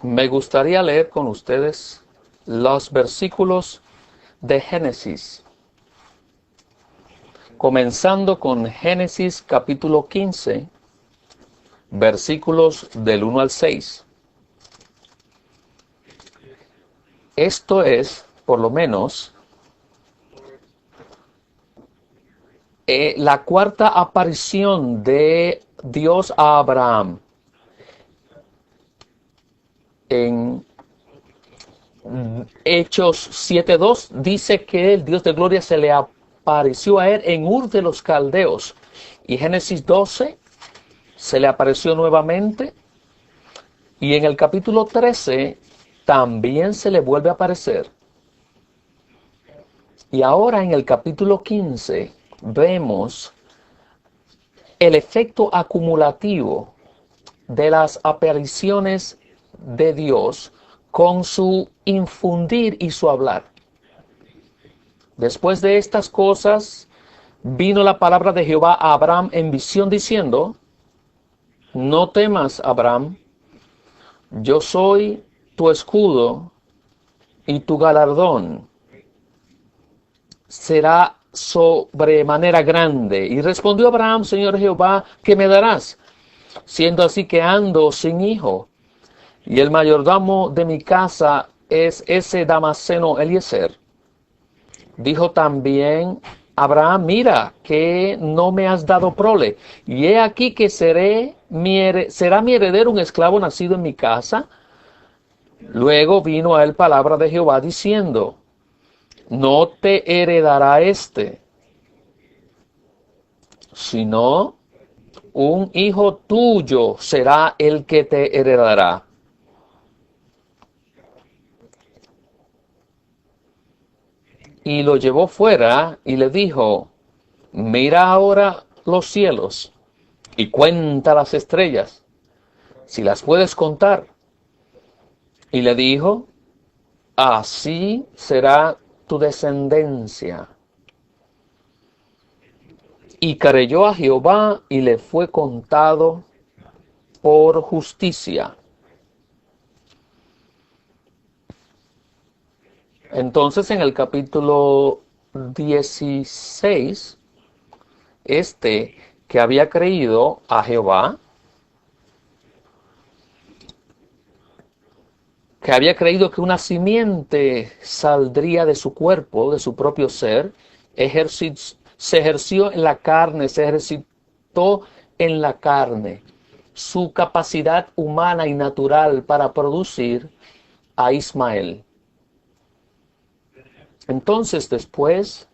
Me gustaría leer con ustedes los versículos de Génesis, comenzando con Génesis capítulo 15, versículos del 1 al 6. Esto es, por lo menos, la cuarta aparición de Dios a Abraham. En Hechos 7:2 dice que el Dios de gloria se le apareció a él en Ur de los Caldeos. Y Génesis 12 se le apareció nuevamente. Y en el capítulo 13 también se le vuelve a aparecer. Y ahora en el capítulo 15 vemos el efecto acumulativo de las apariciones de Dios con su infundir y su hablar. Después de estas cosas, vino la palabra de Jehová a Abraham en visión diciendo: no temas, Abraham, yo soy tu escudo y tu galardón será sobremanera grande. Y respondió Abraham: Señor Jehová, ¿qué me darás? Siendo así que ando sin hijo, y el mayordomo de mi casa es ese Damaseno Eliezer. Dijo también Abraham: mira que no me has dado prole, y he aquí que será mi heredero un esclavo nacido en mi casa. Luego vino a él palabra de Jehová diciendo: no te heredará sino un hijo tuyo será el que te heredará. Y lo llevó fuera y le dijo: mira ahora los cielos y cuenta las estrellas, si las puedes contar. Y le dijo: así será tu descendencia. Y creyó a Jehová y le fue contado por justicia. Entonces en el capítulo 16, que había creído a Jehová, que había creído que una simiente saldría de su cuerpo, de su propio ser, se ejerció en la carne, se ejercitó en la carne, su capacidad humana y natural para producir a Ismael. Entonces, después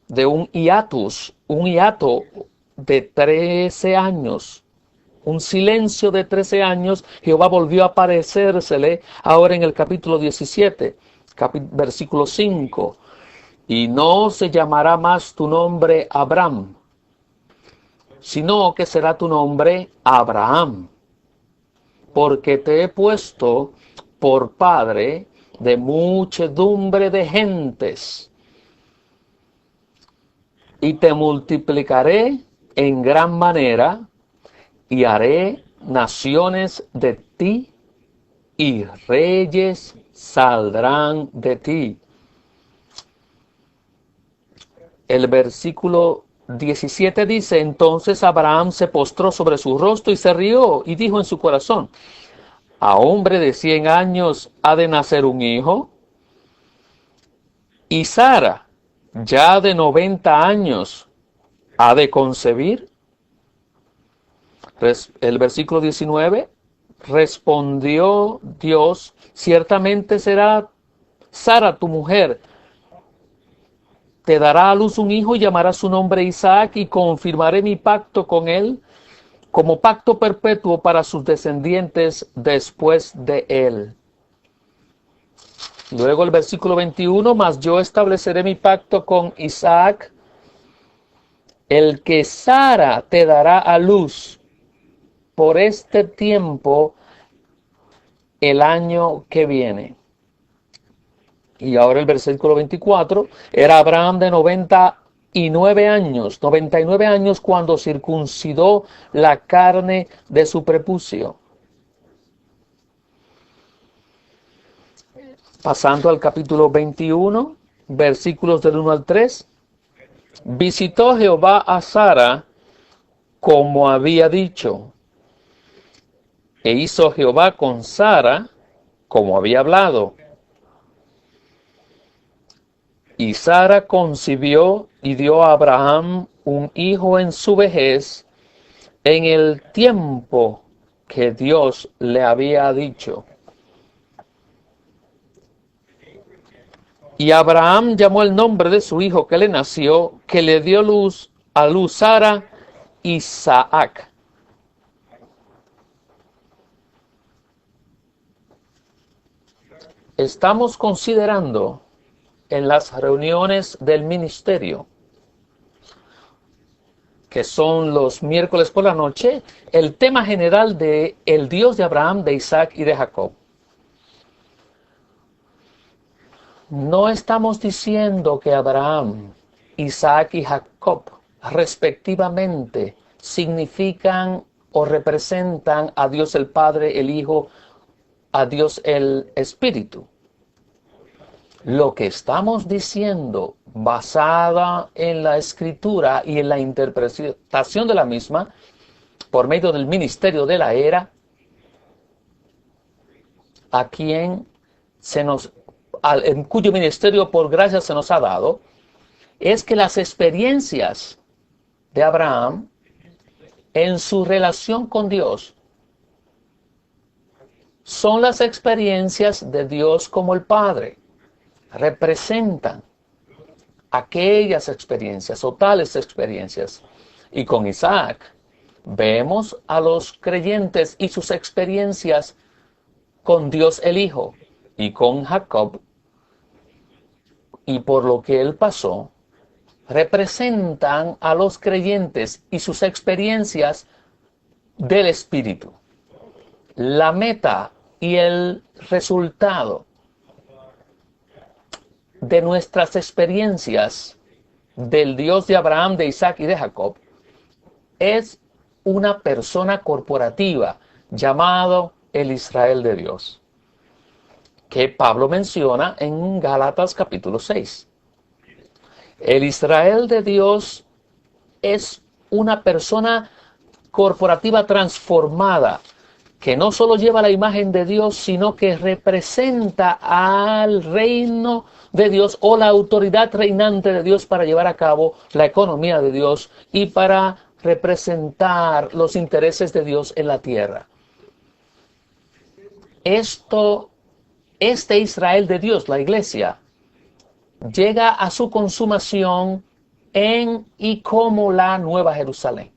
de un hiato de 13 años, un silencio de 13 años, Jehová volvió a aparecérsele ahora en el capítulo 17, versículo 5. Y no se llamará más tu nombre Abraham, sino que será tu nombre Abraham, porque te he puesto por padre de muchedumbre de gentes, y te multiplicaré en gran manera, y haré naciones de ti, y reyes saldrán de ti. El versículo 17 dice: entonces Abraham se postró sobre su rostro y se rió, y dijo en su corazón: ¿a hombre de 100 años ha de nacer un hijo? ¿Y Sara, ya de 90 años, ha de concebir? El versículo 19, respondió Dios: ciertamente será Sara tu mujer, te dará a luz un hijo y llamará su nombre Isaac, y confirmaré mi pacto con él como pacto perpetuo para sus descendientes después de él. Luego el versículo 21, mas yo estableceré mi pacto con Isaac, el que Sara te dará a luz por este tiempo el año que viene. Y ahora el versículo 24, era Abraham de 99 años cuando circuncidó la carne de su prepucio. Pasando al capítulo 21, versículos del 1 al 3. Visitó Jehová a Sara como había dicho, e hizo Jehová con Sara como había hablado. Y Sara concibió y dio a Abraham un hijo en su vejez, en el tiempo que Dios le había dicho. Y Abraham llamó el nombre de su hijo que le nació, que le dio a luz Sara, Isaac. Estamos considerando en las reuniones del ministerio, que son los miércoles por la noche, el tema general de el Dios de Abraham, de Isaac y de Jacob. No estamos diciendo que Abraham, Isaac y Jacob, respectivamente, significan o representan a Dios el Padre, el Hijo, a Dios el Espíritu. Lo que estamos diciendo, basada en la Escritura y en la interpretación de la misma, por medio del ministerio de la era, a quien en cuyo ministerio por gracia se nos ha dado, es que las experiencias de Abraham en su relación con Dios son las experiencias de Dios como el Padre. Representan aquellas experiencias o tales experiencias. Y con Isaac vemos a los creyentes y sus experiencias con Dios el Hijo. Y con Jacob, y por lo que él pasó, representan a los creyentes y sus experiencias del Espíritu. La meta y el resultado de nuestras experiencias del Dios de Abraham, de Isaac y de Jacob es una persona corporativa llamado el Israel de Dios, que Pablo menciona en Gálatas capítulo 6. El Israel de Dios es una persona corporativa transformada, que no solo lleva la imagen de Dios, sino que representa al reino de Dios o la autoridad reinante de Dios para llevar a cabo la economía de Dios y para representar los intereses de Dios en la tierra. Este Israel de Dios, la iglesia, llega a su consumación en y como la Nueva Jerusalén.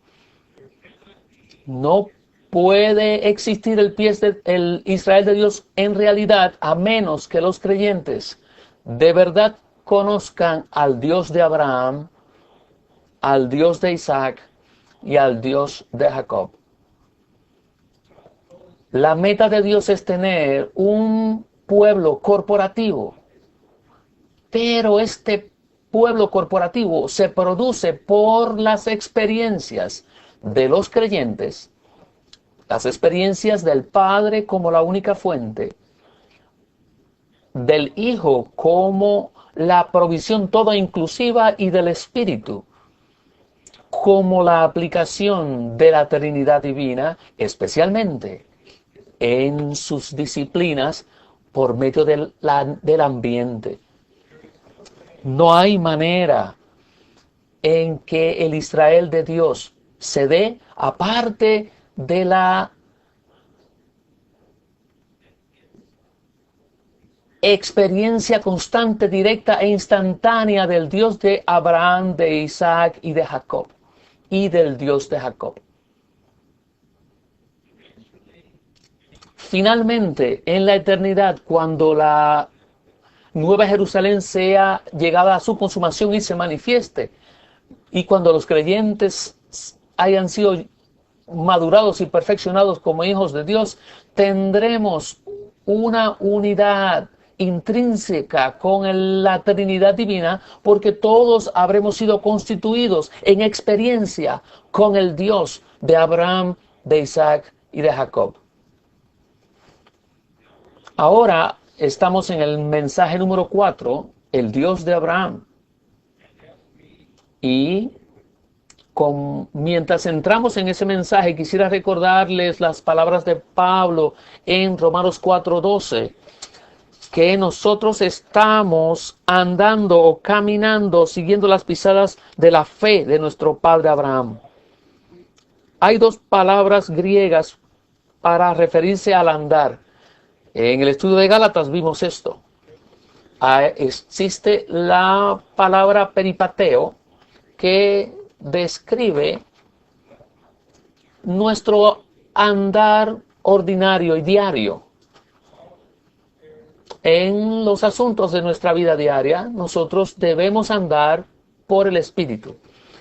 No puede existir el Israel de Dios en realidad a menos que los creyentes de verdad conozcan al Dios de Abraham, al Dios de Isaac y al Dios de Jacob. La meta de Dios es tener un pueblo corporativo, pero este pueblo corporativo se produce por las experiencias de los creyentes, las experiencias del Padre como la única fuente, del Hijo como la provisión toda inclusiva y del Espíritu como la aplicación de la Trinidad Divina, especialmente en sus disciplinas por medio del ambiente. No hay manera en que el Israel de Dios se dé aparte de la experiencia constante, directa e instantánea del Dios de Abraham, de Isaac y de Jacob, y del Dios de Jacob. Finalmente, en la eternidad, cuando la Nueva Jerusalén sea llegada a su consumación y se manifieste, y cuando los creyentes hayan sido madurados y perfeccionados como hijos de Dios, tendremos una unidad intrínseca con la Trinidad Divina, porque todos habremos sido constituidos en experiencia con el Dios de Abraham, de Isaac y de Jacob. Ahora, estamos en el mensaje número 4, el Dios de Abraham. Y mientras entramos en ese mensaje, quisiera recordarles las palabras de Pablo en Romanos 4:12, que nosotros estamos andando o caminando siguiendo las pisadas de la fe de nuestro padre Abraham. Hay dos palabras griegas para referirse al andar. En el estudio de Gálatas vimos esto. Existe la palabra peripateo, que describe nuestro andar ordinario y diario. En los asuntos de nuestra vida diaria, nosotros debemos andar por el Espíritu.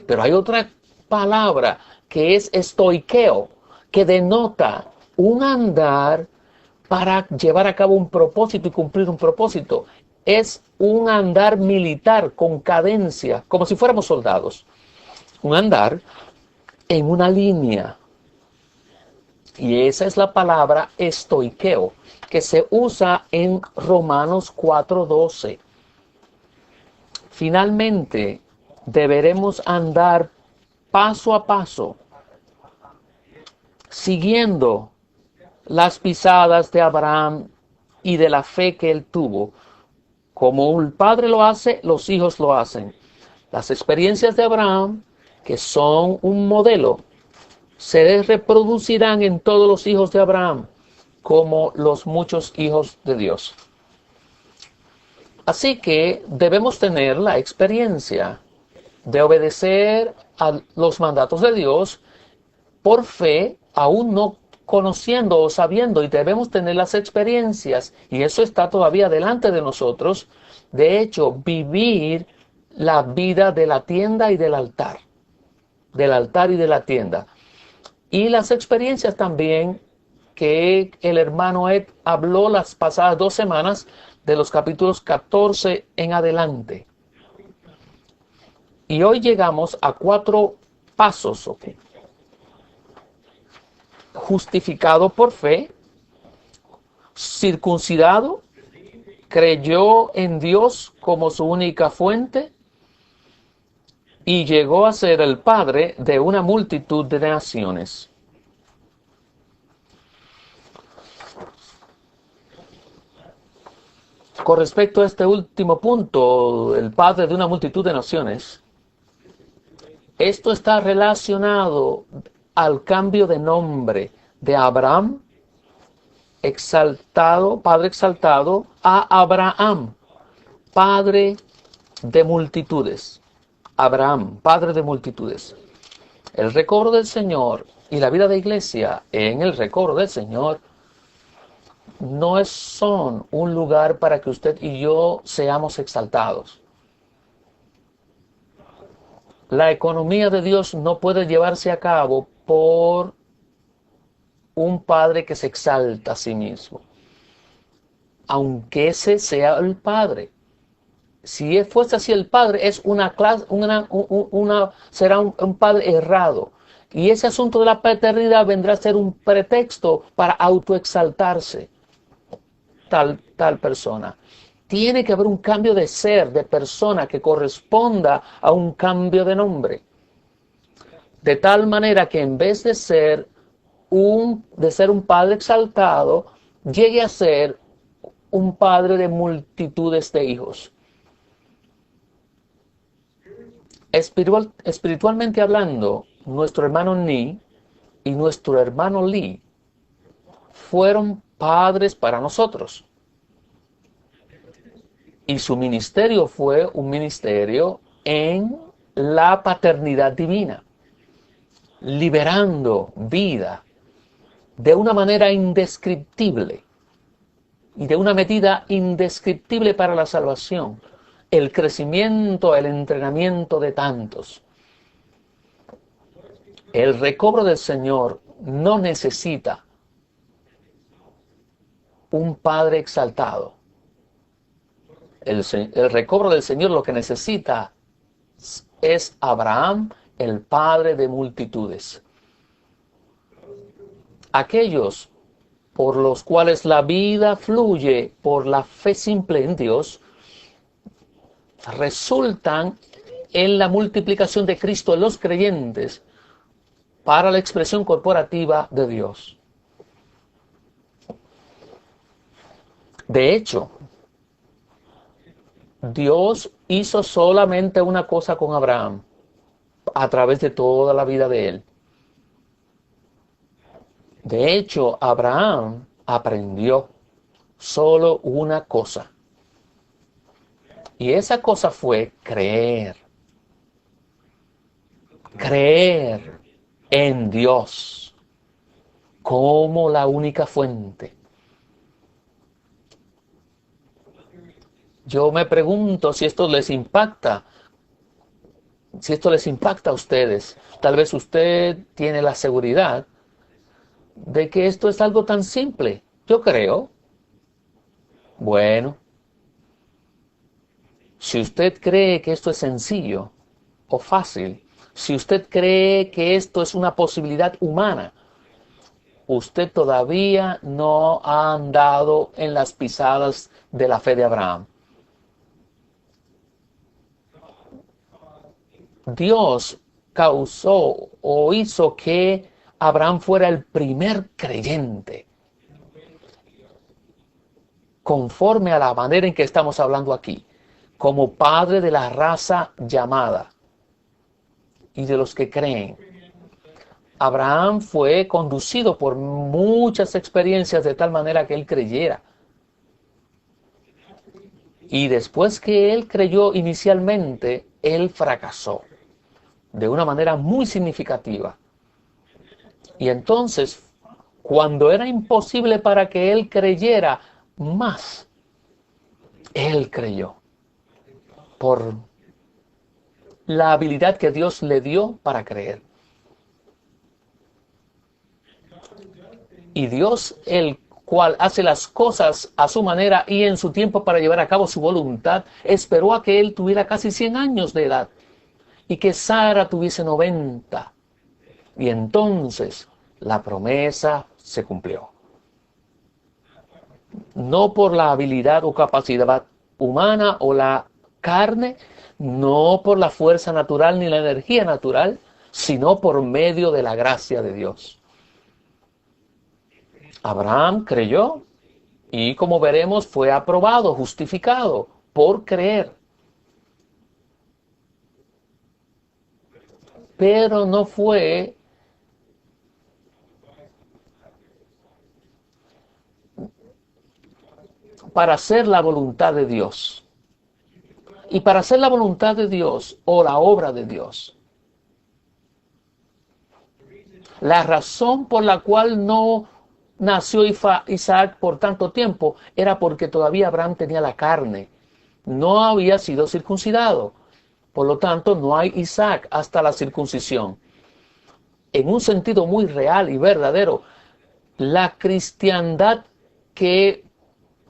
Pero hay otra palabra que es estoiqueo, que denota un andar para llevar a cabo un propósito y cumplir un propósito. Es un andar militar con cadencia, como si fuéramos soldados. Un andar en una línea. Y esa es la palabra estoiqueo, que se usa en Romanos 4:12. Finalmente, deberemos andar paso a paso, siguiendo las pisadas de Abraham y de la fe que él tuvo. Como un padre lo hace, los hijos lo hacen. Las experiencias de Abraham, que son un modelo, se reproducirán en todos los hijos de Abraham, como los muchos hijos de Dios. Así que debemos tener la experiencia de obedecer a los mandatos de Dios por fe, aún no conociendo o sabiendo, y debemos tener las experiencias, y eso está todavía delante de nosotros. De hecho, vivir la vida de la tienda y del altar y de la tienda. Y las experiencias también que el hermano Ed habló las pasadas 2 semanas, de los capítulos 14 en adelante. Y hoy llegamos a 4 pasos. ¿Okay? Justificado por fe, circuncidado, creyó en Dios como su única fuente y llegó a ser el padre de una multitud de naciones. Con respecto a este último punto, el padre de una multitud de naciones, esto está relacionado al cambio de nombre de Abraham, exaltado, padre exaltado, a Abraham, padre de multitudes. Abraham, padre de multitudes. El recobro del Señor y la vida de iglesia en el recobro del Señor no son un lugar para que usted y yo seamos exaltados. La economía de Dios no puede llevarse a cabo por un padre que se exalta a sí mismo, aunque ese sea el padre. Si fuese así el padre, es será un padre errado. Y ese asunto de la paternidad vendrá a ser un pretexto para autoexaltarse. Tal persona. Tiene que haber un cambio de ser, de persona, que corresponda a un cambio de nombre. De tal manera que en vez de ser un padre exaltado, llegue a ser un padre de multitudes de hijos. Espiritualmente hablando, nuestro hermano Ni y nuestro hermano Lee fueron padres para nosotros. Y su ministerio fue un ministerio en la paternidad divina, liberando vida de una manera indescriptible y de una medida indescriptible para la salvación, el crecimiento, el entrenamiento de tantos. El recobro del Señor no necesita un padre exaltado. El recobro del Señor lo que necesita es Abraham, el padre de multitudes. Aquellos por los cuales la vida fluye por la fe simple en Dios, resultan en la multiplicación de Cristo en los creyentes para la expresión corporativa de Dios. De hecho, Dios hizo solamente una cosa con Abraham a través de toda la vida de él. De hecho, Abraham aprendió solo una cosa. Y esa cosa fue creer. Creer en Dios como la única fuente. Yo me pregunto si esto les impacta. Si esto les impacta a ustedes. Tal vez usted tiene la seguridad de que esto es algo tan simple. Yo creo. Bueno, si usted cree que esto es sencillo o fácil, si usted cree que esto es una posibilidad humana, usted todavía no ha andado en las pisadas de la fe de Abraham. Dios causó o hizo que Abraham fuera el primer creyente, conforme a la manera en que estamos hablando aquí, como padre de la raza llamada y de los que creen. Abraham fue conducido por muchas experiencias de tal manera que él creyera. Y después que él creyó inicialmente, él fracasó de una manera muy significativa. Y entonces, cuando era imposible para que él creyera más, él creyó por la habilidad que Dios le dio para creer. Y Dios, el cual hace las cosas a su manera y en su tiempo para llevar a cabo su voluntad, esperó a que él tuviera casi 100 años de edad y que Sara tuviese 90. Y entonces la promesa se cumplió. No por la habilidad o capacidad humana o la carne, no por la fuerza natural ni la energía natural, sino por medio de la gracia de Dios. Abraham creyó y, como veremos, fue aprobado, justificado por creer. Pero no fue para hacer la voluntad de Dios. Y para hacer la voluntad de Dios o la obra de Dios, la razón por la cual no nació Isaac por tanto tiempo era porque todavía Abraham tenía la carne, no había sido circuncidado. Por lo tanto, no hay Isaac hasta la circuncisión. En un sentido muy real y verdadero, la cristiandad que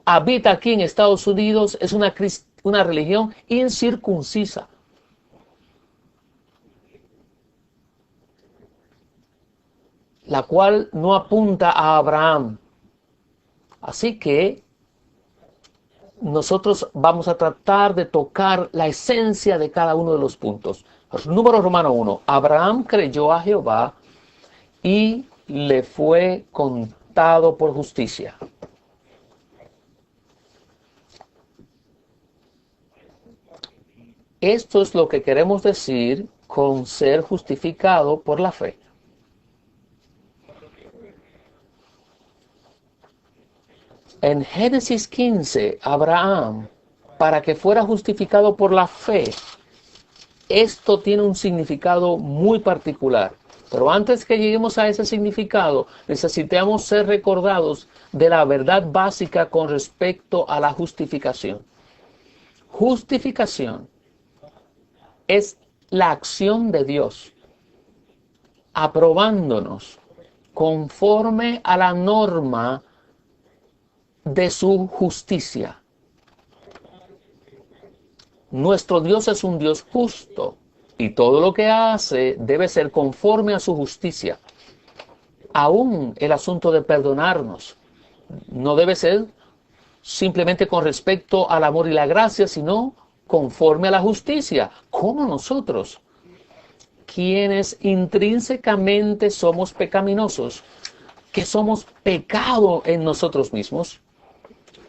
habita aquí en Estados Unidos es una religión incircuncisa. La cual no apunta a Abraham. Así que nosotros vamos a tratar de tocar la esencia de cada uno de los puntos. Número romano 1. Abraham creyó a Jehová y le fue contado por justicia. Esto es lo que queremos decir con ser justificado por la fe. En Génesis 15, Abraham, para que fuera justificado por la fe, esto tiene un significado muy particular. Pero antes que lleguemos a ese significado, necesitamos ser recordados de la verdad básica con respecto a la justificación. Justificación es la acción de Dios, aprobándonos conforme a la norma de su justicia. Nuestro Dios es un Dios justo y todo lo que hace debe ser conforme a su justicia. Aún el asunto de perdonarnos no debe ser simplemente con respecto al amor y la gracia, sino conforme a la justicia. Como nosotros, quienes intrínsecamente somos pecaminosos, que somos pecado en nosotros mismos,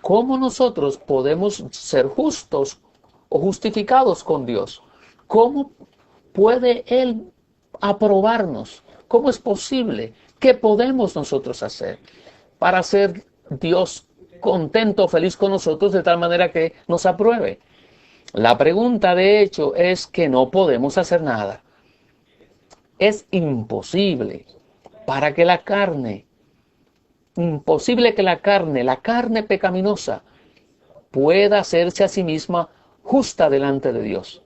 ¿cómo nosotros podemos ser justos o justificados con Dios? ¿Cómo puede Él aprobarnos? ¿Cómo es posible? ¿Qué podemos nosotros hacer para ser Dios contento, feliz con nosotros de tal manera que nos apruebe? La pregunta, de hecho, es que no podemos hacer nada. Es imposible para que la carne la carne pecaminosa, pueda hacerse a sí misma justa delante de Dios.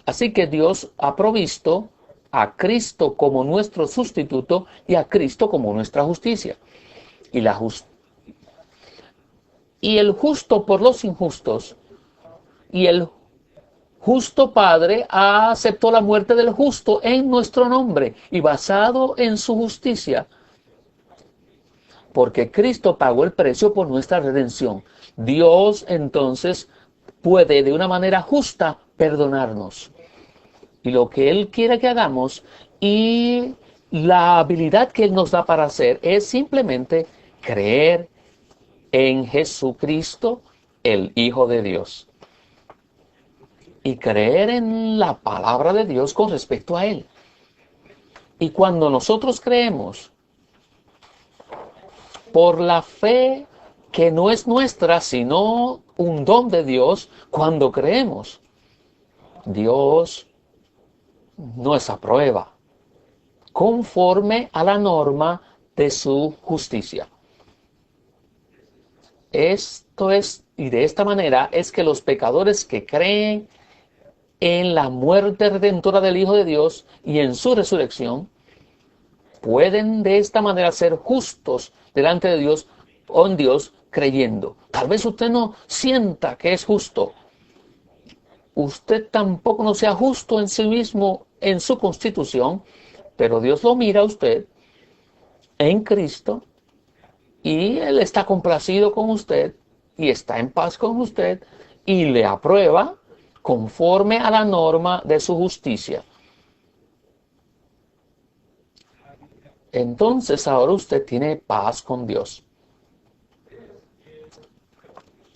Así que Dios ha provisto a Cristo como nuestro sustituto y a Cristo como nuestra justicia. Y el justo por los injustos, y el justo Padre aceptó la muerte del justo en nuestro nombre, y basado en su justicia, porque Cristo pagó el precio por nuestra redención. Dios entonces puede de una manera justa perdonarnos. Y lo que Él quiere que hagamos y la habilidad que Él nos da para hacer es simplemente creer en Jesucristo, el Hijo de Dios. Y creer en la palabra de Dios con respecto a Él. Y cuando nosotros creemos por la fe que no es nuestra, sino un don de Dios, cuando creemos, Dios nos aprueba conforme a la norma de su justicia. Esto es, y de esta manera es que los pecadores que creen en la muerte redentora del Hijo de Dios y en su resurrección, pueden de esta manera ser justos delante de Dios o en Dios creyendo. Tal vez usted no sienta que es justo. Usted tampoco no sea justo en sí mismo, en su constitución, pero Dios lo mira a usted en Cristo y Él está complacido con usted y está en paz con usted y le aprueba conforme a la norma de su justicia. Entonces ahora usted tiene paz con Dios.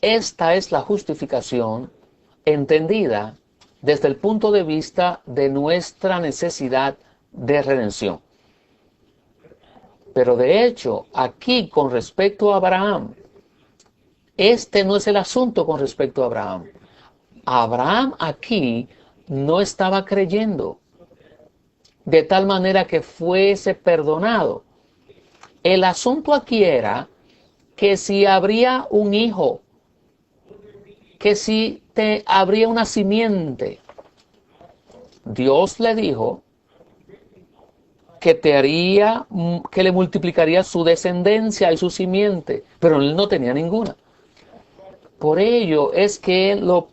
Esta es la justificación entendida desde el punto de vista de nuestra necesidad de redención. Pero de hecho, aquí con respecto a Abraham, este no es el asunto con respecto a Abraham. Abraham aquí no estaba creyendo de tal manera que fuese perdonado. El asunto aquí era que si habría un hijo, que si habría una simiente, Dios le dijo que que le multiplicaría su descendencia y su simiente, pero él no tenía ninguna. Por ello es que lo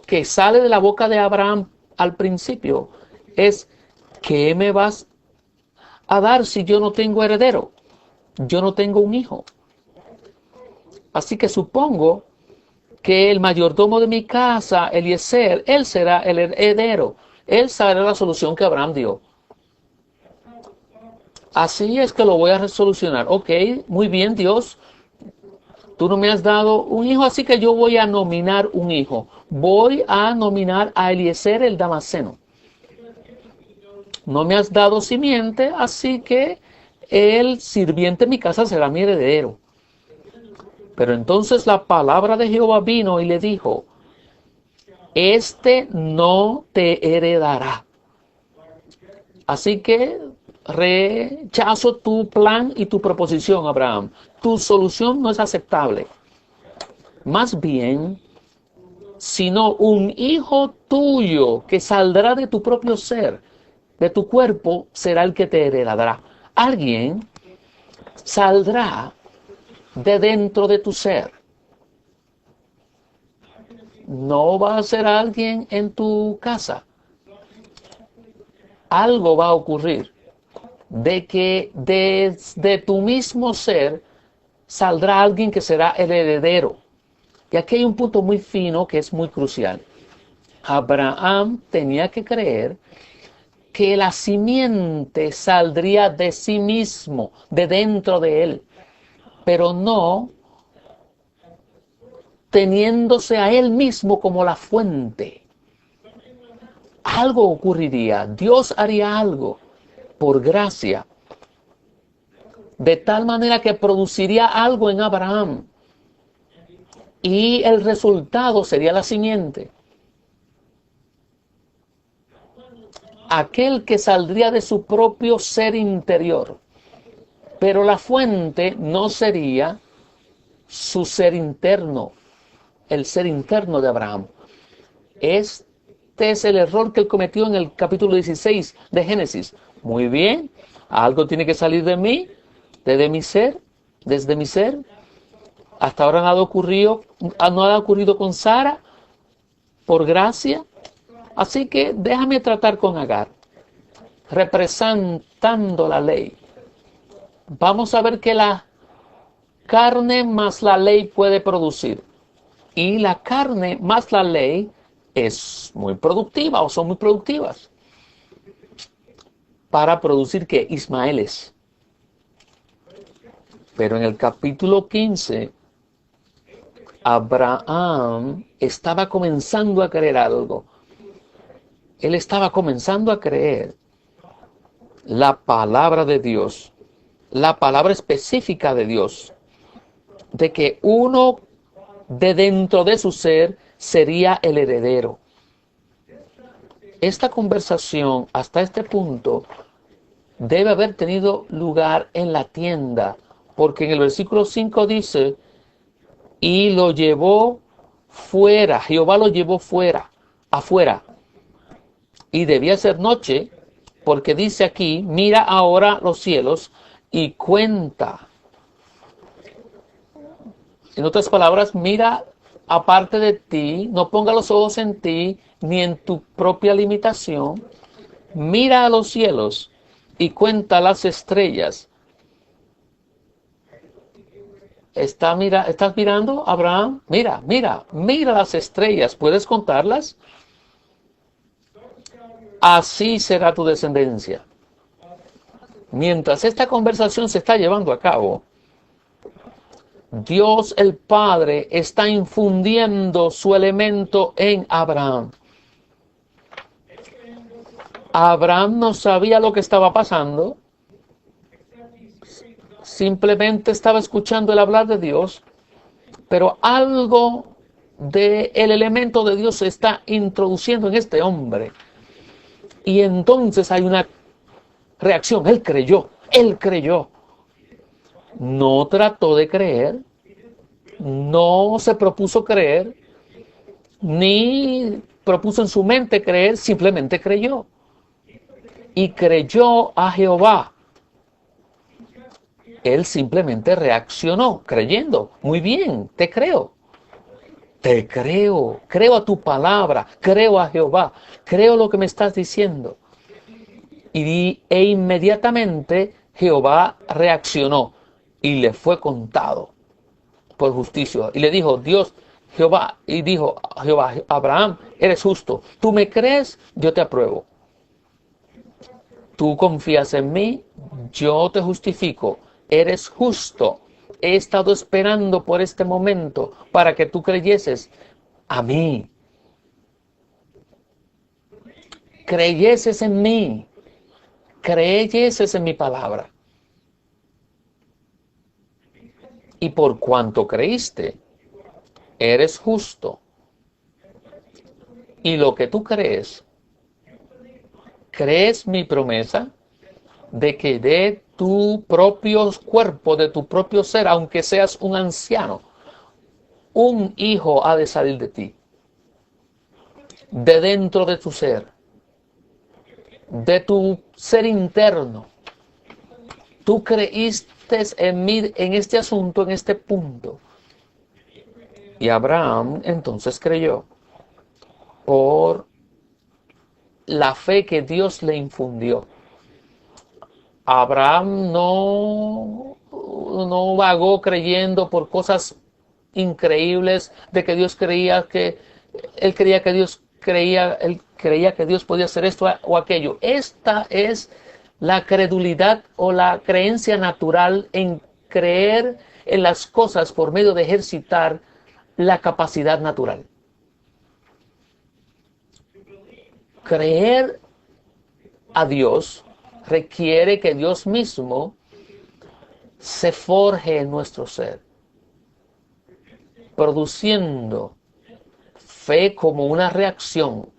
que sale de la boca de Abraham al principio es: ¿qué me vas a dar si yo no tengo heredero? Yo no tengo un hijo. Así que supongo que el mayordomo de mi casa, Eliezer, él será el heredero. Él sabrá la solución que Abraham dio. Así es que lo voy a resolucionar. Ok, muy bien, Dios. Tú no me has dado un hijo, así que yo voy a nominar un hijo. Voy a nominar a Eliezer el Damaseno. No me has dado simiente, así que el sirviente en mi casa será mi heredero. Pero entonces la palabra de Jehová vino y le dijo: este no te heredará. Así que rechazo tu plan y tu proposición, Abraham. Tu solución no es aceptable. Más bien, sino un hijo tuyo que saldrá de tu propio ser, de tu cuerpo, será el que te heredará. Alguien saldrá de dentro de tu ser. No va a ser alguien en tu casa. Algo va a ocurrir de que desde tu mismo ser saldrá alguien que será el heredero. Y aquí hay un punto muy fino que es muy crucial. Abraham tenía que creer que la simiente saldría de sí mismo, de dentro de él, pero no teniéndose a él mismo como la fuente. Algo ocurriría, Dios haría algo por gracia, de tal manera que produciría algo en Abraham, y el resultado sería la simiente. Aquel que saldría de su propio ser interior, pero la fuente no sería su ser interno, el ser interno de Abraham. Este es el error que él cometió en el capítulo 16 de Génesis. Muy bien, algo tiene que salir de mí, desde mi ser. Hasta ahora no ha ocurrido con Sara, por gracia. Así que déjame tratar con Agar, representando la ley. Vamos a ver que la carne más la ley puede producir. Y la carne más la ley es muy productiva, o son muy productivas. Para producir que Ismaeles. Pero en el capítulo 15, Abraham estaba comenzando a creer algo. Él estaba comenzando a creer la palabra de Dios, la palabra específica de Dios, de que uno de dentro de su ser sería el heredero. Esta conversación hasta este punto debe haber tenido lugar en la tienda, porque en el versículo 5 dice, y lo llevó fuera, Jehová lo llevó afuera, y debía ser noche, porque dice aquí, mira ahora los cielos y cuenta. En otras palabras, mira aparte de ti, no ponga los ojos en ti, ni en tu propia limitación. Mira a los cielos y cuenta las estrellas. ¿Estás mirando, Abraham? Mira las estrellas. ¿Puedes contarlas? Así será tu descendencia. Mientras esta conversación se está llevando a cabo, Dios el Padre está infundiendo su elemento en Abraham. Abraham no sabía lo que estaba pasando, simplemente estaba escuchando el hablar de Dios, pero algo del elemento de Dios se está introduciendo en este hombre. Y entonces hay una reacción. Él creyó. No trató de creer, no se propuso creer, ni propuso en su mente creer, simplemente creyó. Y creyó a Jehová. Él simplemente reaccionó creyendo. Muy bien, te creo. Creo a tu palabra, creo a Jehová, creo lo que me estás diciendo. E inmediatamente Jehová reaccionó y le fue contado por justicia. Y le dijo Jehová, Abraham, eres justo. Tú me crees, yo te apruebo. Tú confías en mí, yo te justifico. Eres justo. He estado esperando por este momento para que tú creyeses a mí. Creyeses en mí. Creyeses en mi palabra. Y por cuanto creíste, eres justo. Y lo que tú crees mi promesa de que de tu propio cuerpo, de tu propio ser, aunque seas un anciano, un hijo ha de salir de ti, de dentro de tu ser, de tu ser interno. Tú creíste en mí, en este asunto, en este punto. Y Abraham entonces creyó por la fe que Dios le infundió. Abraham no no vagó creyendo por cosas increíbles de que él creía que Dios podía hacer esto o aquello. Esta es la credulidad o la creencia natural en creer en las cosas por medio de ejercitar la capacidad natural. Creer a Dios requiere que Dios mismo se forje en nuestro ser, produciendo fe como una reacción.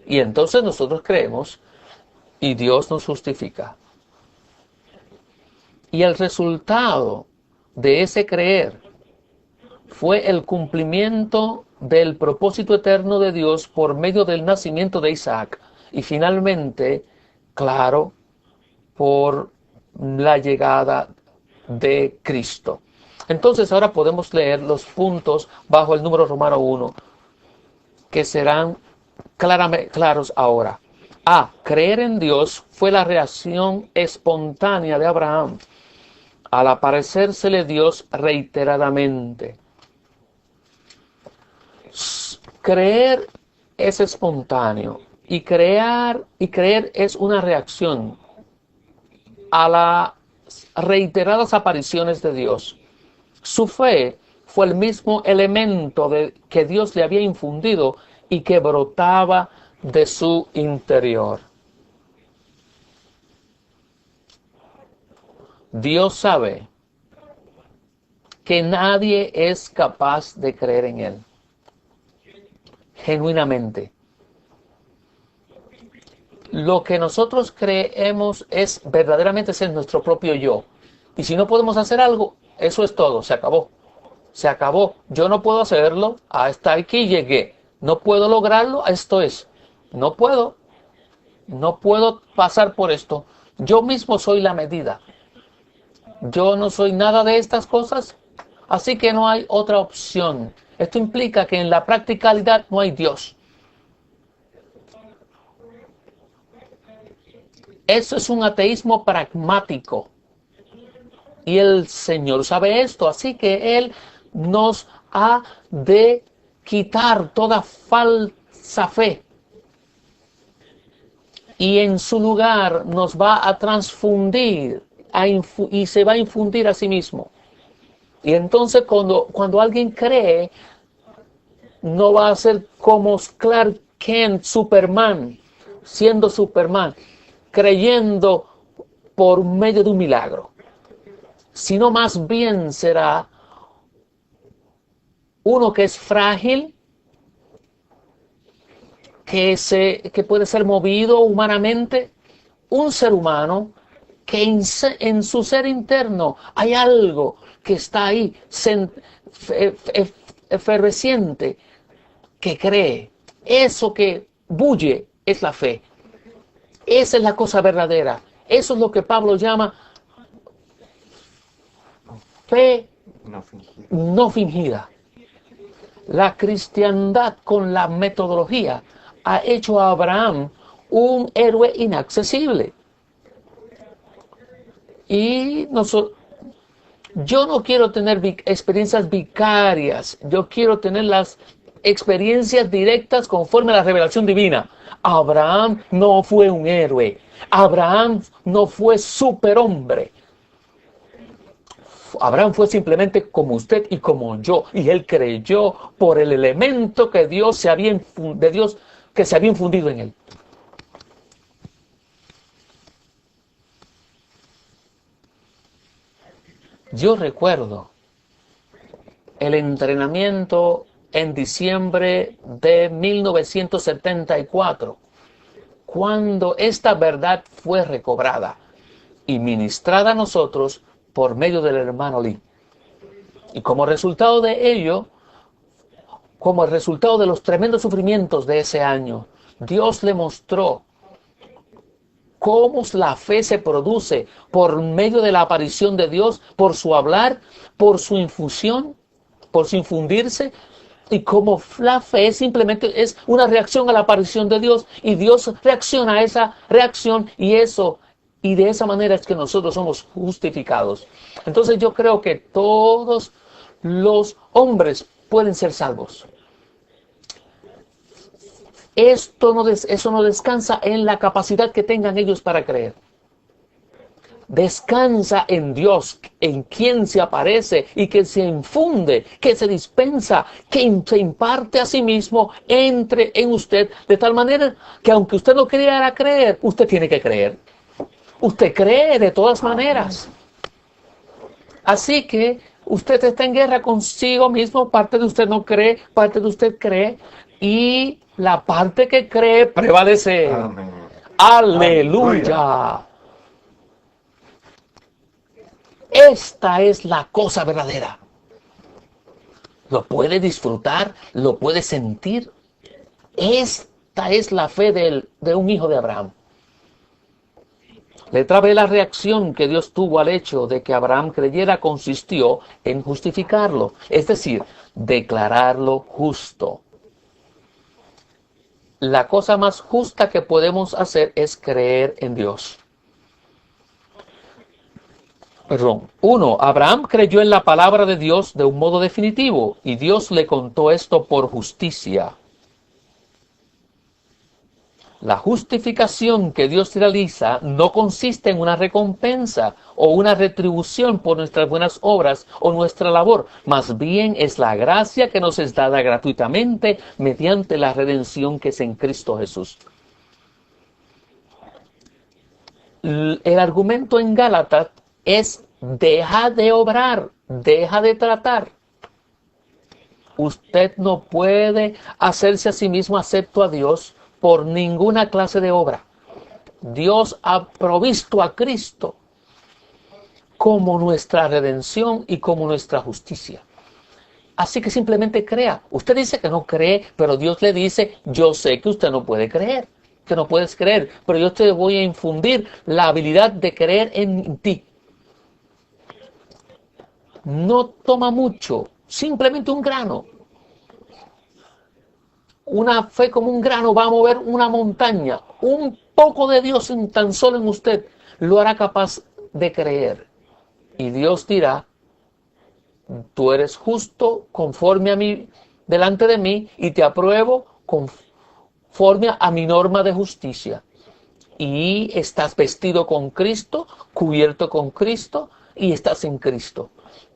Y entonces nosotros creemos y Dios nos justifica. Y el resultado de ese creer fue el cumplimiento del propósito eterno de Dios por medio del nacimiento de Isaac y finalmente, claro, por la llegada de Cristo. Entonces ahora podemos leer los puntos bajo el número romano 1 que serán claros ahora. A. Creer en Dios fue la reacción espontánea de Abraham al aparecérsele Dios reiteradamente. Creer es espontáneo y creer es una reacción a las reiteradas apariciones de Dios. Su fe fue el mismo elemento que Dios le había infundido y que brotaba de su interior. Dios sabe que nadie es capaz de creer en Él genuinamente. Lo que nosotros creemos es verdaderamente ser nuestro propio yo. Y si no podemos hacer algo, eso es todo, se acabó. Se acabó. Yo no puedo hacerlo, hasta aquí llegué. No puedo lograrlo, esto es. No puedo pasar por esto. Yo mismo soy la medida. Yo no soy nada de estas cosas, así que no hay otra opción. Esto implica que en la practicalidad no hay Dios. Eso es un ateísmo pragmático. Y el Señor sabe esto, así que Él nos ha de quitar toda falsa fe. Y en su lugar nos va a transfundir y se va a infundir a sí mismo. Y entonces cuando alguien cree, no va a ser como Clark Kent, Superman, siendo Superman, creyendo por medio de un milagro, sino más bien será uno que es frágil, que puede ser movido humanamente, un ser humano que en su ser interno hay algo que está ahí, efervesciente, que cree. Eso que bulle es la fe. Esa es la cosa verdadera. Eso es lo que Pablo llama fe no fingida. La cristiandad con la metodología ha hecho a Abraham un héroe inaccesible. Y yo no quiero tener experiencias vicarias, yo quiero tener las experiencias directas conforme a la revelación divina. Abraham no fue un héroe, Abraham no fue superhombre. Abraham fue simplemente como usted y como yo, y él creyó por el elemento que Dios se había infundido en él. Yo recuerdo el entrenamiento en diciembre de 1974, cuando esta verdad fue recobrada y ministrada a nosotros por medio del hermano Lee. Y como resultado de ello, como el resultado de los tremendos sufrimientos de ese año, Dios le mostró cómo la fe se produce por medio de la aparición de Dios, por su hablar, por su infusión, por su infundirse, y cómo la fe simplemente es una reacción a la aparición de Dios, y Dios reacciona a esa reacción, y Y de esa manera es que nosotros somos justificados. Entonces yo creo que todos los hombres pueden ser salvos. Eso no descansa en la capacidad que tengan ellos para creer. Descansa en Dios, en quien se aparece y que se infunde, que se dispensa, que se imparte a sí mismo, entre en usted, de tal manera que aunque usted no quiera creer, usted tiene que creer. Usted cree de todas maneras. Así que usted está en guerra consigo mismo, parte de usted no cree, parte de usted cree, y la parte que cree prevalece. Amén. Aleluya. Esta es la cosa verdadera. Lo puede disfrutar, lo puede sentir. Esta es la fe de un hijo de Abraham. Letra B, la reacción que Dios tuvo al hecho de que Abraham creyera consistió en justificarlo, es decir, declararlo justo. La cosa más justa que podemos hacer es creer en Dios. Uno, Abraham creyó en la palabra de Dios de un modo definitivo y Dios le contó esto por justicia. La justificación que Dios realiza no consiste en una recompensa o una retribución por nuestras buenas obras o nuestra labor, más bien es la gracia que nos es dada gratuitamente mediante la redención que es en Cristo Jesús. El argumento en Gálatas es: deja de obrar, deja de tratar. Usted no puede hacerse a sí mismo acepto a Dios por ninguna clase de obra. Dios ha provisto a Cristo como nuestra redención y como nuestra justicia. Así que simplemente crea. Usted dice que no cree, pero Dios le dice: yo sé que usted no puede creer, que no puedes creer, pero yo te voy a infundir la habilidad de creer en ti. No toma mucho, simplemente un grano. Una fe como un grano va a mover una montaña. Un poco de Dios tan solo en usted lo hará capaz de creer. Y Dios dirá: tú eres justo conforme a mí, delante de mí, y te apruebo conforme a mi norma de justicia. Y estás vestido con Cristo, cubierto con Cristo, y estás en Cristo.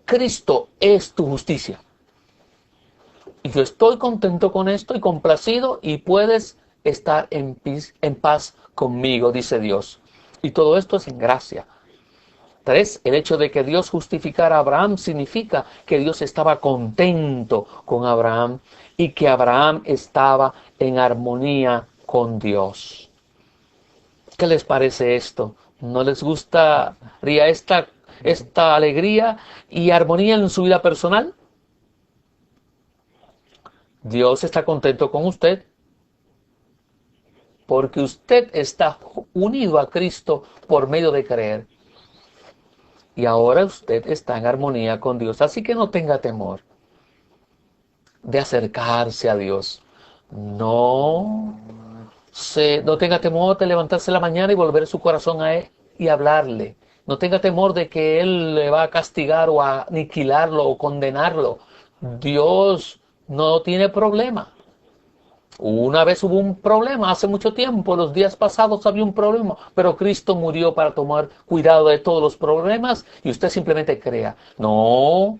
Cristo es tu justicia. Y yo estoy contento con esto y complacido, y puedes estar en paz conmigo, dice Dios. Y todo esto es en gracia. 3. El hecho de que Dios justificara a Abraham significa que Dios estaba contento con Abraham y que Abraham estaba en armonía con Dios. ¿Qué les parece esto? ¿No les gustaría esta alegría y armonía en su vida personal? Dios está contento con usted porque usted está unido a Cristo por medio de creer. Y ahora usted está en armonía con Dios. Así que no tenga temor de acercarse a Dios. No tenga temor de levantarse en la mañana y volver su corazón a Él y hablarle. No tenga temor de que Él le va a castigar o a aniquilarlo o condenarlo. Dios no tiene problema. Una vez hubo un problema, hace mucho tiempo, los días pasados había un problema, pero Cristo murió para tomar cuidado de todos los problemas y usted simplemente crea. No,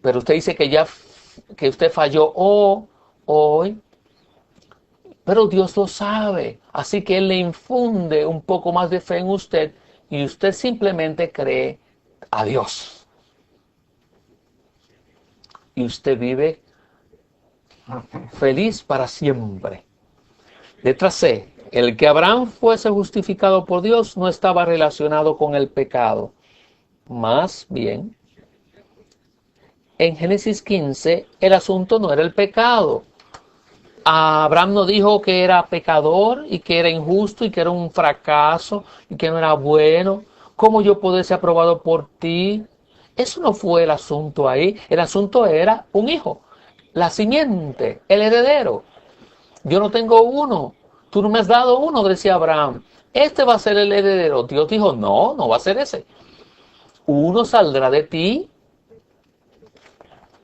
pero usted dice que usted falló hoy, pero Dios lo sabe, así que Él le infunde un poco más de fe en usted y usted simplemente cree a Dios. Y usted vive feliz para siempre. Letra C. El que Abraham fuese justificado por Dios no estaba relacionado con el pecado. Más bien, en Génesis 15, el asunto no era el pecado. Abraham no dijo que era pecador y que era injusto y que era un fracaso y que no era bueno. ¿Cómo yo puedo ser aprobado por ti? Eso no fue el asunto ahí. El asunto era un hijo. La simiente, el heredero. Yo no tengo uno, tú no me has dado uno, decía Abraham. este va a ser el heredero. Dios dijo, no, no va a ser ese. Uno saldrá de ti.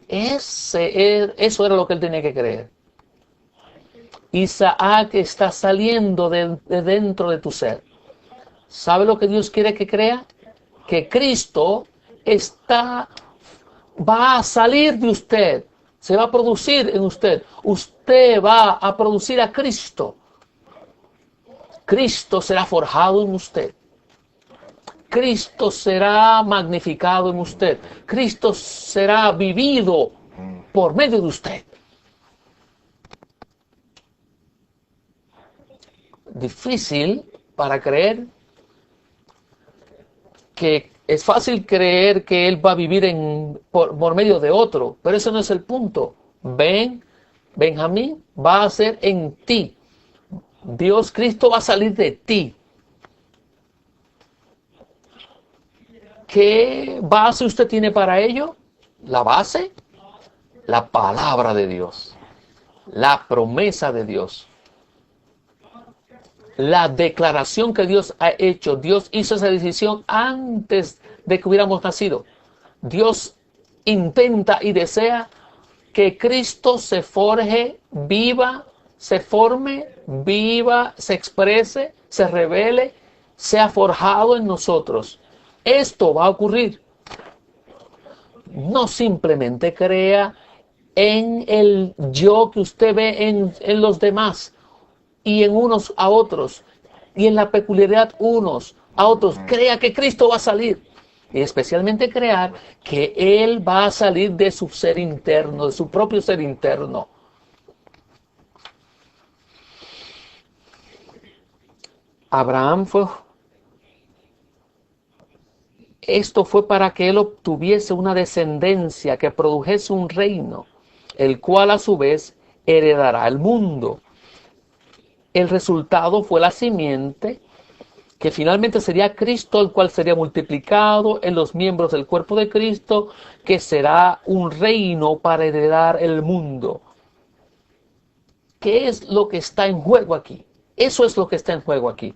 Eso era lo que él tenía que creer. Isaac está saliendo de dentro de tu ser. ¿Sabe lo que Dios quiere que crea? Que Cristo va a salir de usted. Se va a producir en usted. Usted va a producir a Cristo. Cristo será forjado en usted. Cristo será magnificado en usted. Cristo será vivido por medio de usted. Difícil para creer, que es fácil creer que Él va a vivir por medio de otro, pero ese no es el punto. Benjamín va a ser en ti. Dios, Cristo va a salir de ti. ¿Qué base usted tiene para ello? La base, la palabra de Dios, la promesa de Dios, la declaración que Dios ha hecho. Dios hizo esa decisión antes de que hubiéramos nacido. Dios intenta y desea que Cristo se forje, viva, se forme, viva, se exprese, se revele, sea forjado en nosotros. Esto va a ocurrir. No simplemente crea en el yo que usted ve en los demás y en unos a otros y en la peculiaridad unos a otros. Crea que Cristo va a salir. Y especialmente crear que Él va a salir de su ser interno, de su propio ser interno. Abraham esto fue para que él obtuviese una descendencia que produjese un reino, el cual a su vez heredará el mundo. El resultado fue la simiente, que finalmente sería Cristo, el cual sería multiplicado en los miembros del cuerpo de Cristo, que será un reino para heredar el mundo. ¿Qué es lo que está en juego aquí? Eso es lo que está en juego aquí.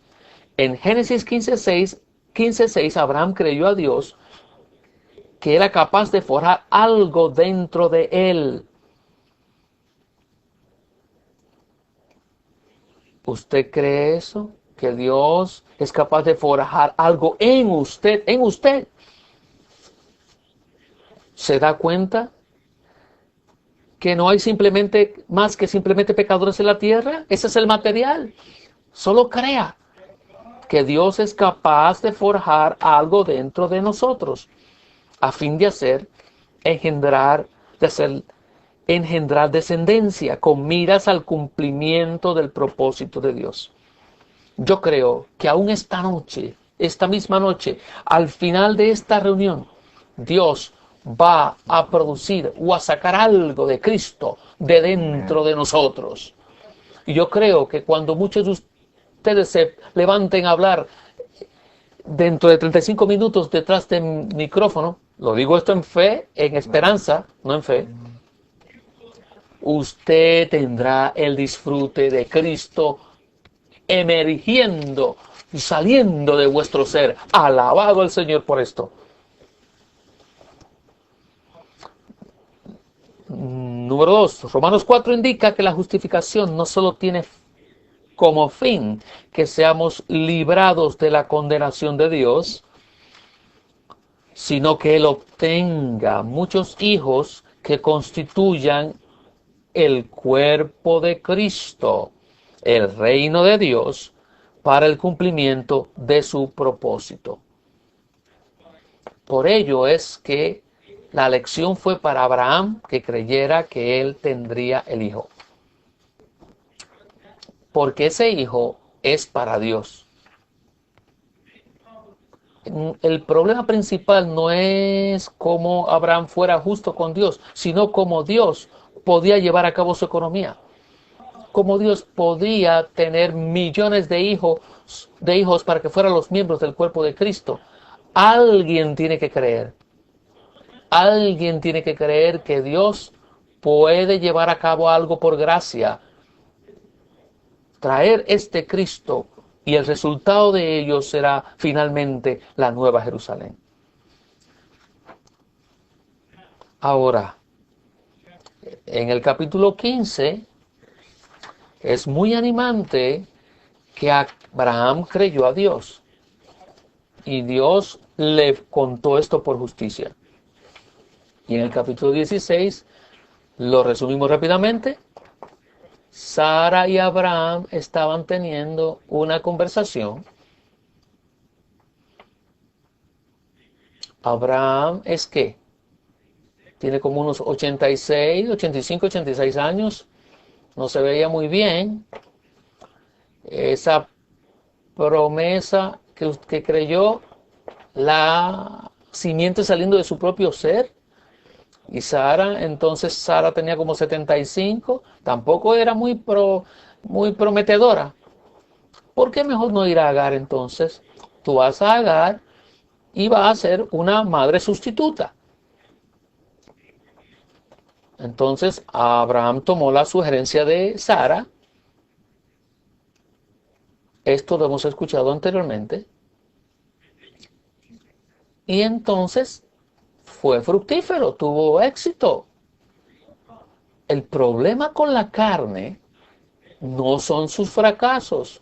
En Génesis 15:6, Abraham creyó a Dios que era capaz de forjar algo dentro de él. ¿Usted cree eso? Que Dios es capaz de forjar algo en usted, en usted. ¿Se da cuenta que no hay más que simplemente pecadores en la tierra? Ese es el material. Solo crea que Dios es capaz de forjar algo dentro de nosotros a fin de engendrar descendencia con miras al cumplimiento del propósito de Dios. Yo creo que aún esta misma noche, al final de esta reunión, Dios va a producir o a sacar algo de Cristo de dentro de nosotros. Y yo creo que cuando muchos de ustedes se levanten a hablar dentro de 35 minutos detrás del micrófono, lo digo esto en fe, en esperanza, no en fe, usted tendrá el disfrute de Cristo emergiendo y saliendo de vuestro ser. Alabado al Señor por esto. Número 2. Romanos 4 indica que la justificación no solo tiene como fin que seamos librados de la condenación de Dios, sino que Él obtenga muchos hijos que constituyan el cuerpo de Cristo, el reino de Dios, para el cumplimiento de su propósito. Por ello es que la lección fue para Abraham, que creyera que él tendría el hijo. Porque ese hijo es para Dios. El problema principal no es cómo Abraham fuera justo con Dios, sino cómo Dios podía llevar a cabo su economía. Cómo Dios podía tener millones de hijos para que fueran los miembros del cuerpo de Cristo. Alguien tiene que creer. Alguien tiene que creer que Dios puede llevar a cabo algo por gracia. Traer este Cristo y el resultado de ello será finalmente la Nueva Jerusalén. Ahora, en el capítulo 15 es muy animante que Abraham creyó a Dios y Dios le contó esto por justicia. Y en el capítulo 16, lo resumimos rápidamente, Sara y Abraham estaban teniendo una conversación. Abraham es que tiene como unos 86, 85, 86 años, no se veía muy bien. Esa promesa que creyó, la simiente saliendo de su propio ser. Y Sara, entonces Sara tenía como 75, tampoco era muy prometedora. ¿Por qué mejor no ir a Agar entonces? Tú vas a Agar y vas a ser una madre sustituta. Entonces Abraham tomó la sugerencia de Sara. Esto lo hemos escuchado anteriormente. Y entonces fue fructífero, tuvo éxito. El problema con la carne no son sus fracasos,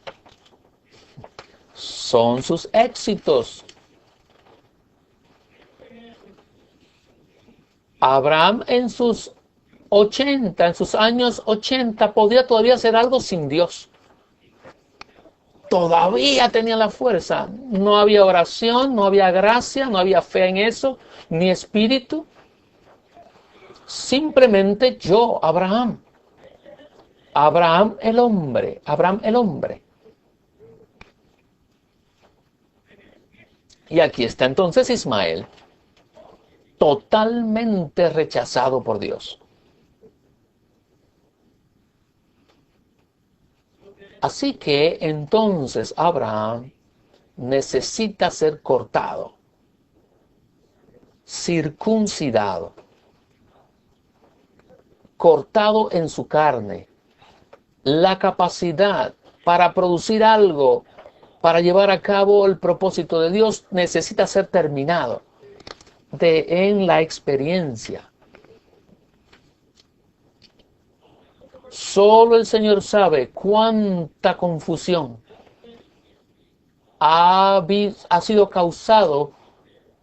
son sus éxitos. Abraham en sus años 80, podía todavía hacer algo sin Dios. Todavía tenía la fuerza. No había oración, no había gracia, no había fe en eso, ni espíritu. Simplemente yo, Abraham el hombre. Y aquí está entonces Ismael, totalmente rechazado por Dios. Así que entonces Abraham necesita ser cortado, circuncidado, cortado en su carne. La capacidad para producir algo, para llevar a cabo el propósito de Dios, necesita ser terminado en la experiencia. Solo el Señor sabe cuánta confusión ha sido causado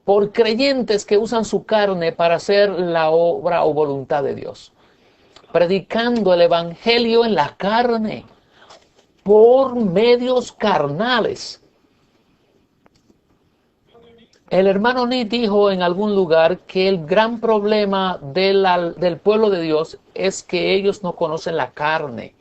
por creyentes que usan su carne para hacer la obra o voluntad de Dios, predicando el evangelio en la carne por medios carnales. El hermano Ni dijo en algún lugar que el gran problema del pueblo de Dios es que ellos no conocen la carne,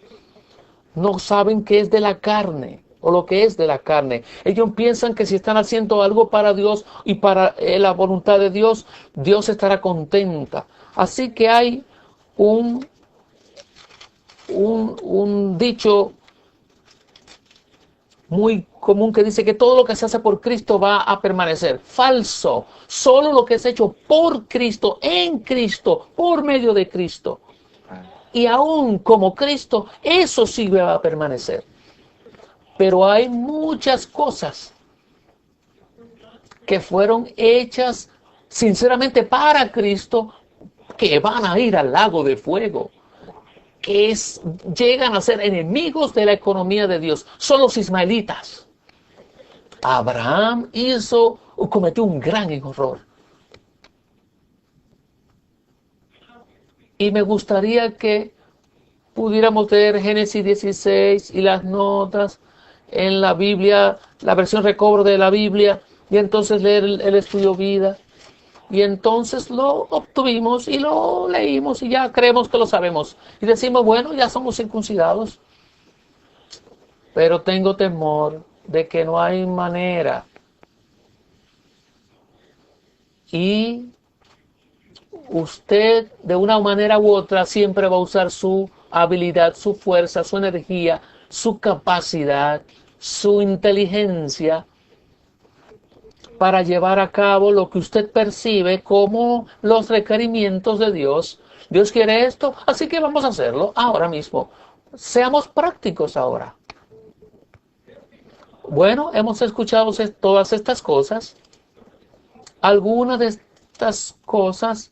no saben qué es de la carne o lo que es de la carne. Ellos piensan que si están haciendo algo para Dios y para la voluntad de Dios, Dios estará contenta. Así que hay un dicho muy común que dice que todo lo que se hace por Cristo va a permanecer. Falso. Solo lo que es hecho por Cristo, en Cristo, por medio de Cristo. Y aún como Cristo, eso sí va a permanecer. Pero hay muchas cosas que fueron hechas sinceramente para Cristo que van a ir al lago de fuego. Llegan a ser enemigos de la economía de Dios. Son los ismaelitas. Abraham cometió un gran error. Y me gustaría que pudiéramos leer Génesis 16 y las notas en la Biblia, la versión recobro de la Biblia, y entonces leer el estudio vida. Y entonces lo obtuvimos y lo leímos y ya creemos que lo sabemos. Y decimos, bueno, ya somos circuncidados. Pero tengo temor de que no hay manera. Y usted, de una manera u otra, siempre va a usar su habilidad, su fuerza, su energía, su capacidad, su inteligencia para llevar a cabo lo que usted percibe como los requerimientos de Dios. Dios quiere esto, así que vamos a hacerlo ahora mismo. Seamos prácticos ahora. Bueno, hemos escuchado todas estas cosas. Algunas de estas cosas,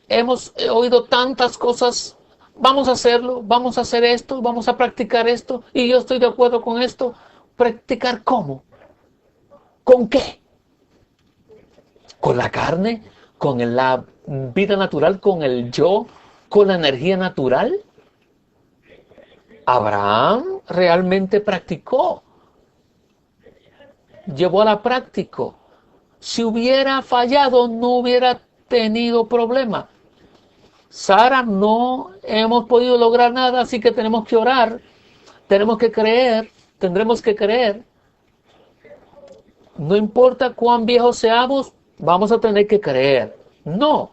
hemos oído tantas cosas. Vamos a hacerlo, vamos a hacer esto, vamos a practicar esto, y yo estoy de acuerdo con esto. ¿Practicar cómo? ¿Con qué? ¿Con la carne? ¿Con la vida natural? ¿Con el yo? ¿Con la energía natural? Abraham realmente practicó, llevó a la práctica. Si hubiera fallado, no hubiera tenido problema. Sara, no hemos podido lograr nada, así que tenemos que orar, tenemos que creer, tendremos que creer. No importa cuán viejos seamos, vamos a tener que creer. No,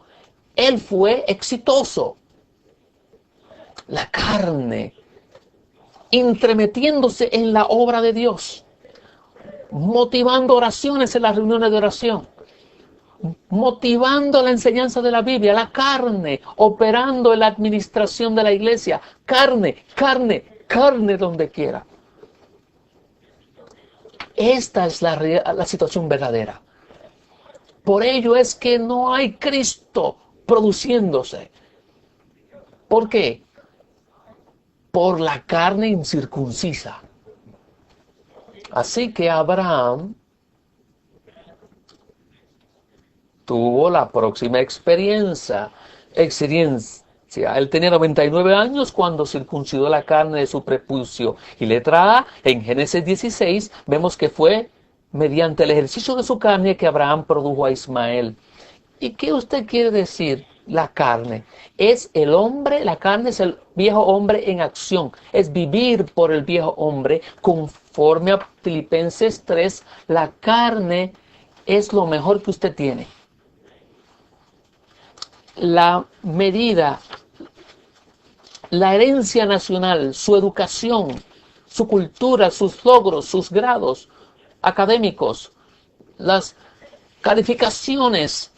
él fue exitoso. La carne, entremetiéndose en la obra de Dios, motivando oraciones en las reuniones de oración, motivando la enseñanza de la Biblia, la carne, operando en la administración de la iglesia, carne, carne, carne donde quiera. Esta es la situación verdadera. Por ello es que no hay Cristo produciéndose. ¿Por qué? Por la carne incircuncisa. Así que Abraham tuvo la próxima experiencia. Él tenía 99 años cuando circuncidó la carne de su prepucio. Y letra A, en Génesis 16, vemos que fue mediante el ejercicio de su carne que Abraham produjo a Ismael. ¿Y qué usted quiere decir? La carne es el hombre, la carne es el viejo hombre en acción, es vivir por el viejo hombre. Conforme a Filipenses 3, la carne es lo mejor que usted tiene. La medida, la herencia nacional, su educación, su cultura, sus logros, sus grados académicos, las calificaciones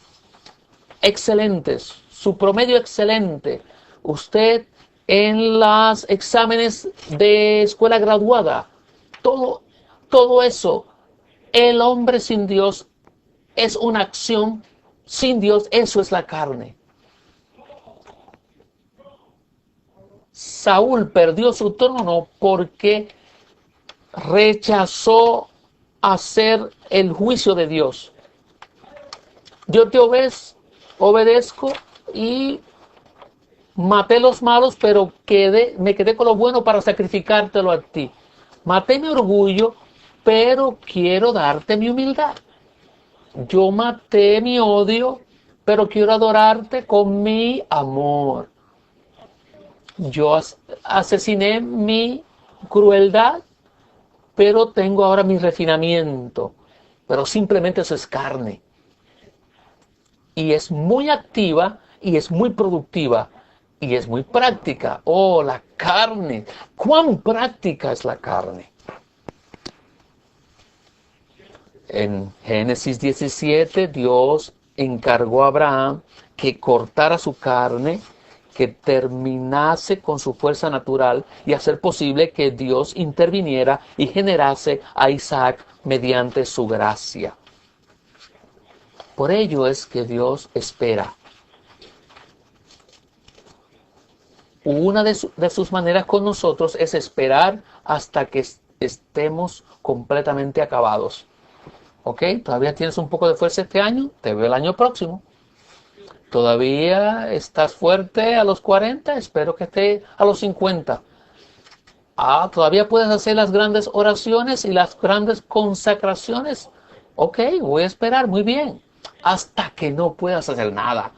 excelentes, su promedio excelente, usted en los exámenes de escuela graduada, todo eso, el hombre sin Dios es una acción, sin Dios eso es la carne. Saúl perdió su trono porque rechazó hacer el juicio de Dios. Yo te obedezco y maté los malos, pero me quedé con lo bueno para sacrificártelo a ti. Maté mi orgullo, pero quiero darte mi humildad. Yo maté mi odio, pero quiero adorarte con mi amor. Yo asesiné mi crueldad, pero tengo ahora mi refinamiento. Pero simplemente eso es carne. Y es muy activa, y es muy productiva, y es muy práctica. Oh, la carne. ¿Cuán práctica es la carne? En Génesis 17, Dios encargó a Abraham que cortara su carne, que terminase con su fuerza natural y hacer posible que Dios interviniera y generase a Isaac mediante su gracia. Por ello es que Dios espera. Una de sus maneras con nosotros es esperar hasta que estemos completamente acabados. ¿Ok? ¿Todavía tienes un poco de fuerza este año? Te veo el año próximo. ¿Todavía estás fuerte a los 40? Espero que esté a los 50. ¿Todavía puedes hacer las grandes oraciones y las grandes consacraciones? Ok, voy a esperar, muy bien. Hasta que no puedas hacer nada.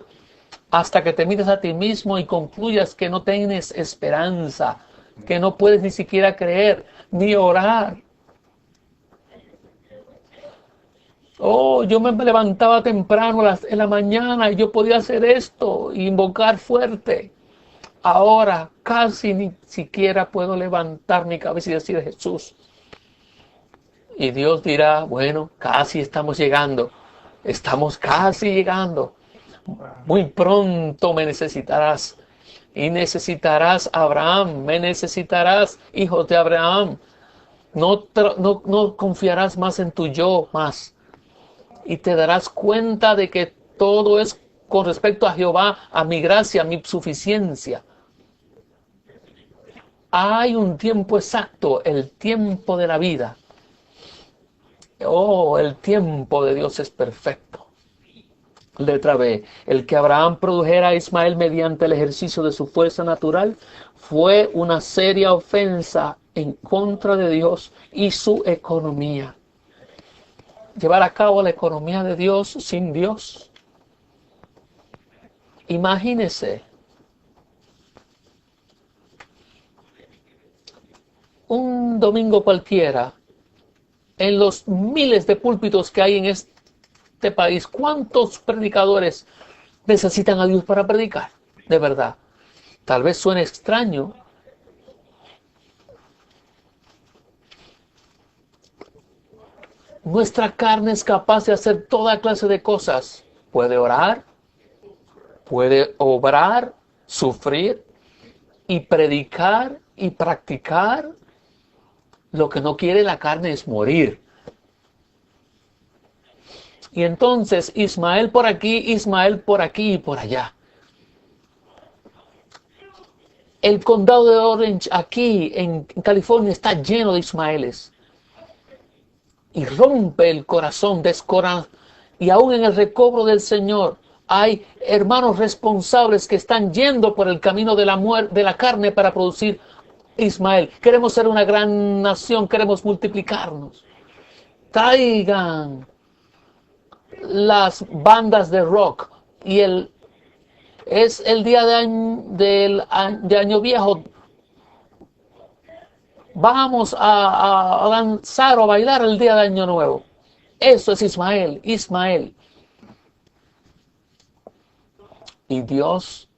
Hasta que te mires a ti mismo y concluyas que no tienes esperanza, que no puedes ni siquiera creer, ni orar. Oh, yo me levantaba temprano en la mañana y yo podía hacer esto, invocar fuerte. Ahora casi ni siquiera puedo levantar mi cabeza y decir Jesús. Y Dios dirá, bueno, casi estamos llegando. Estamos casi llegando. Muy pronto me necesitarás. Y necesitarás a Abraham, me necesitarás, hijos de Abraham. No confiarás más en tu yo más. Y te darás cuenta de que todo es con respecto a Jehová, a mi gracia, a mi suficiencia. Hay un tiempo exacto, el tiempo de la vida. Oh, el tiempo de Dios es perfecto. Letra B. El que Abraham produjera a Ismael mediante el ejercicio de su fuerza natural fue una seria ofensa en contra de Dios y su economía. Llevar a cabo la economía de Dios sin Dios. Imagínese un domingo cualquiera, en los miles de púlpitos que hay en este país, ¿cuántos predicadores necesitan a Dios para predicar? De verdad. Tal vez suene extraño. Nuestra carne es capaz de hacer toda clase de cosas. Puede orar, puede obrar, sufrir y predicar y practicar. Lo que no quiere la carne es morir. Y entonces Ismael por aquí y por allá. El condado de Orange aquí en California está lleno de Ismaeles. Y rompe el corazón, y aún en el recobro del Señor hay hermanos responsables que están yendo por el camino de la muerte, de la carne, para producir Ismael. Queremos ser una gran nación, queremos multiplicarnos. Traigan las bandas de rock y es el día de año viejo. Vamos a danzar o a bailar el día de año nuevo. Eso es Ismael. Y Dios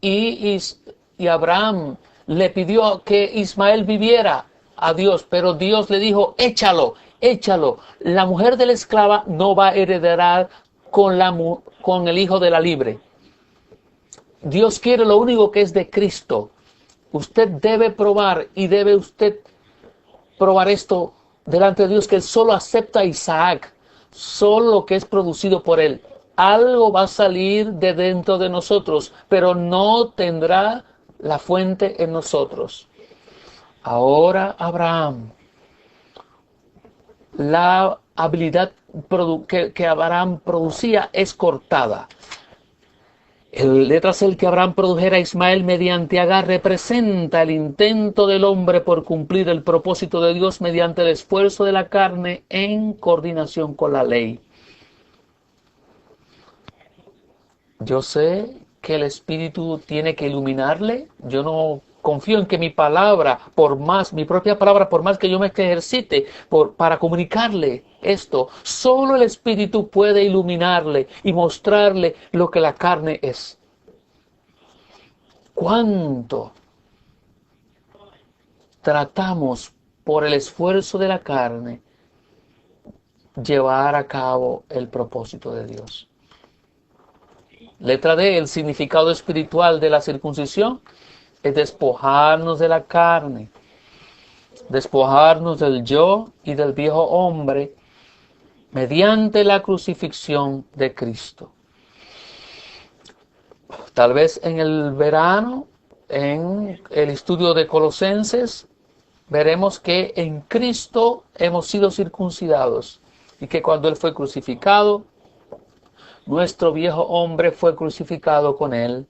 y Abraham le pidió que Ismael viviera a Dios, pero Dios le dijo, échalo. La mujer de la esclava no va a heredar con el hijo de la libre. Dios quiere lo único que es de Cristo. Usted debe probar y debe usted probar esto delante de Dios, que Él solo acepta a Isaac, solo lo que es producido por Él. Algo va a salir de dentro de nosotros, pero no tendrá la fuente en nosotros. Ahora Abraham, la habilidad que Abraham producía es cortada. Letras el que Abraham produjera a Ismael mediante Agar representa el intento del hombre por cumplir el propósito de Dios mediante el esfuerzo de la carne en coordinación con la ley. Yo sé que el Espíritu tiene que iluminarle. Yo no confío en que mi propia palabra, por más que yo me ejercite para comunicarle esto, solo el Espíritu puede iluminarle y mostrarle lo que la carne es. ¿Cuánto tratamos por el esfuerzo de la carne llevar a cabo el propósito de Dios? Letra D, el significado espiritual de la circuncisión es despojarnos de la carne, despojarnos del yo y del viejo hombre mediante la crucifixión de Cristo. Tal vez en el verano, en el estudio de Colosenses, veremos que en Cristo hemos sido circuncidados y que cuando Él fue crucificado, nuestro viejo hombre fue crucificado con Él.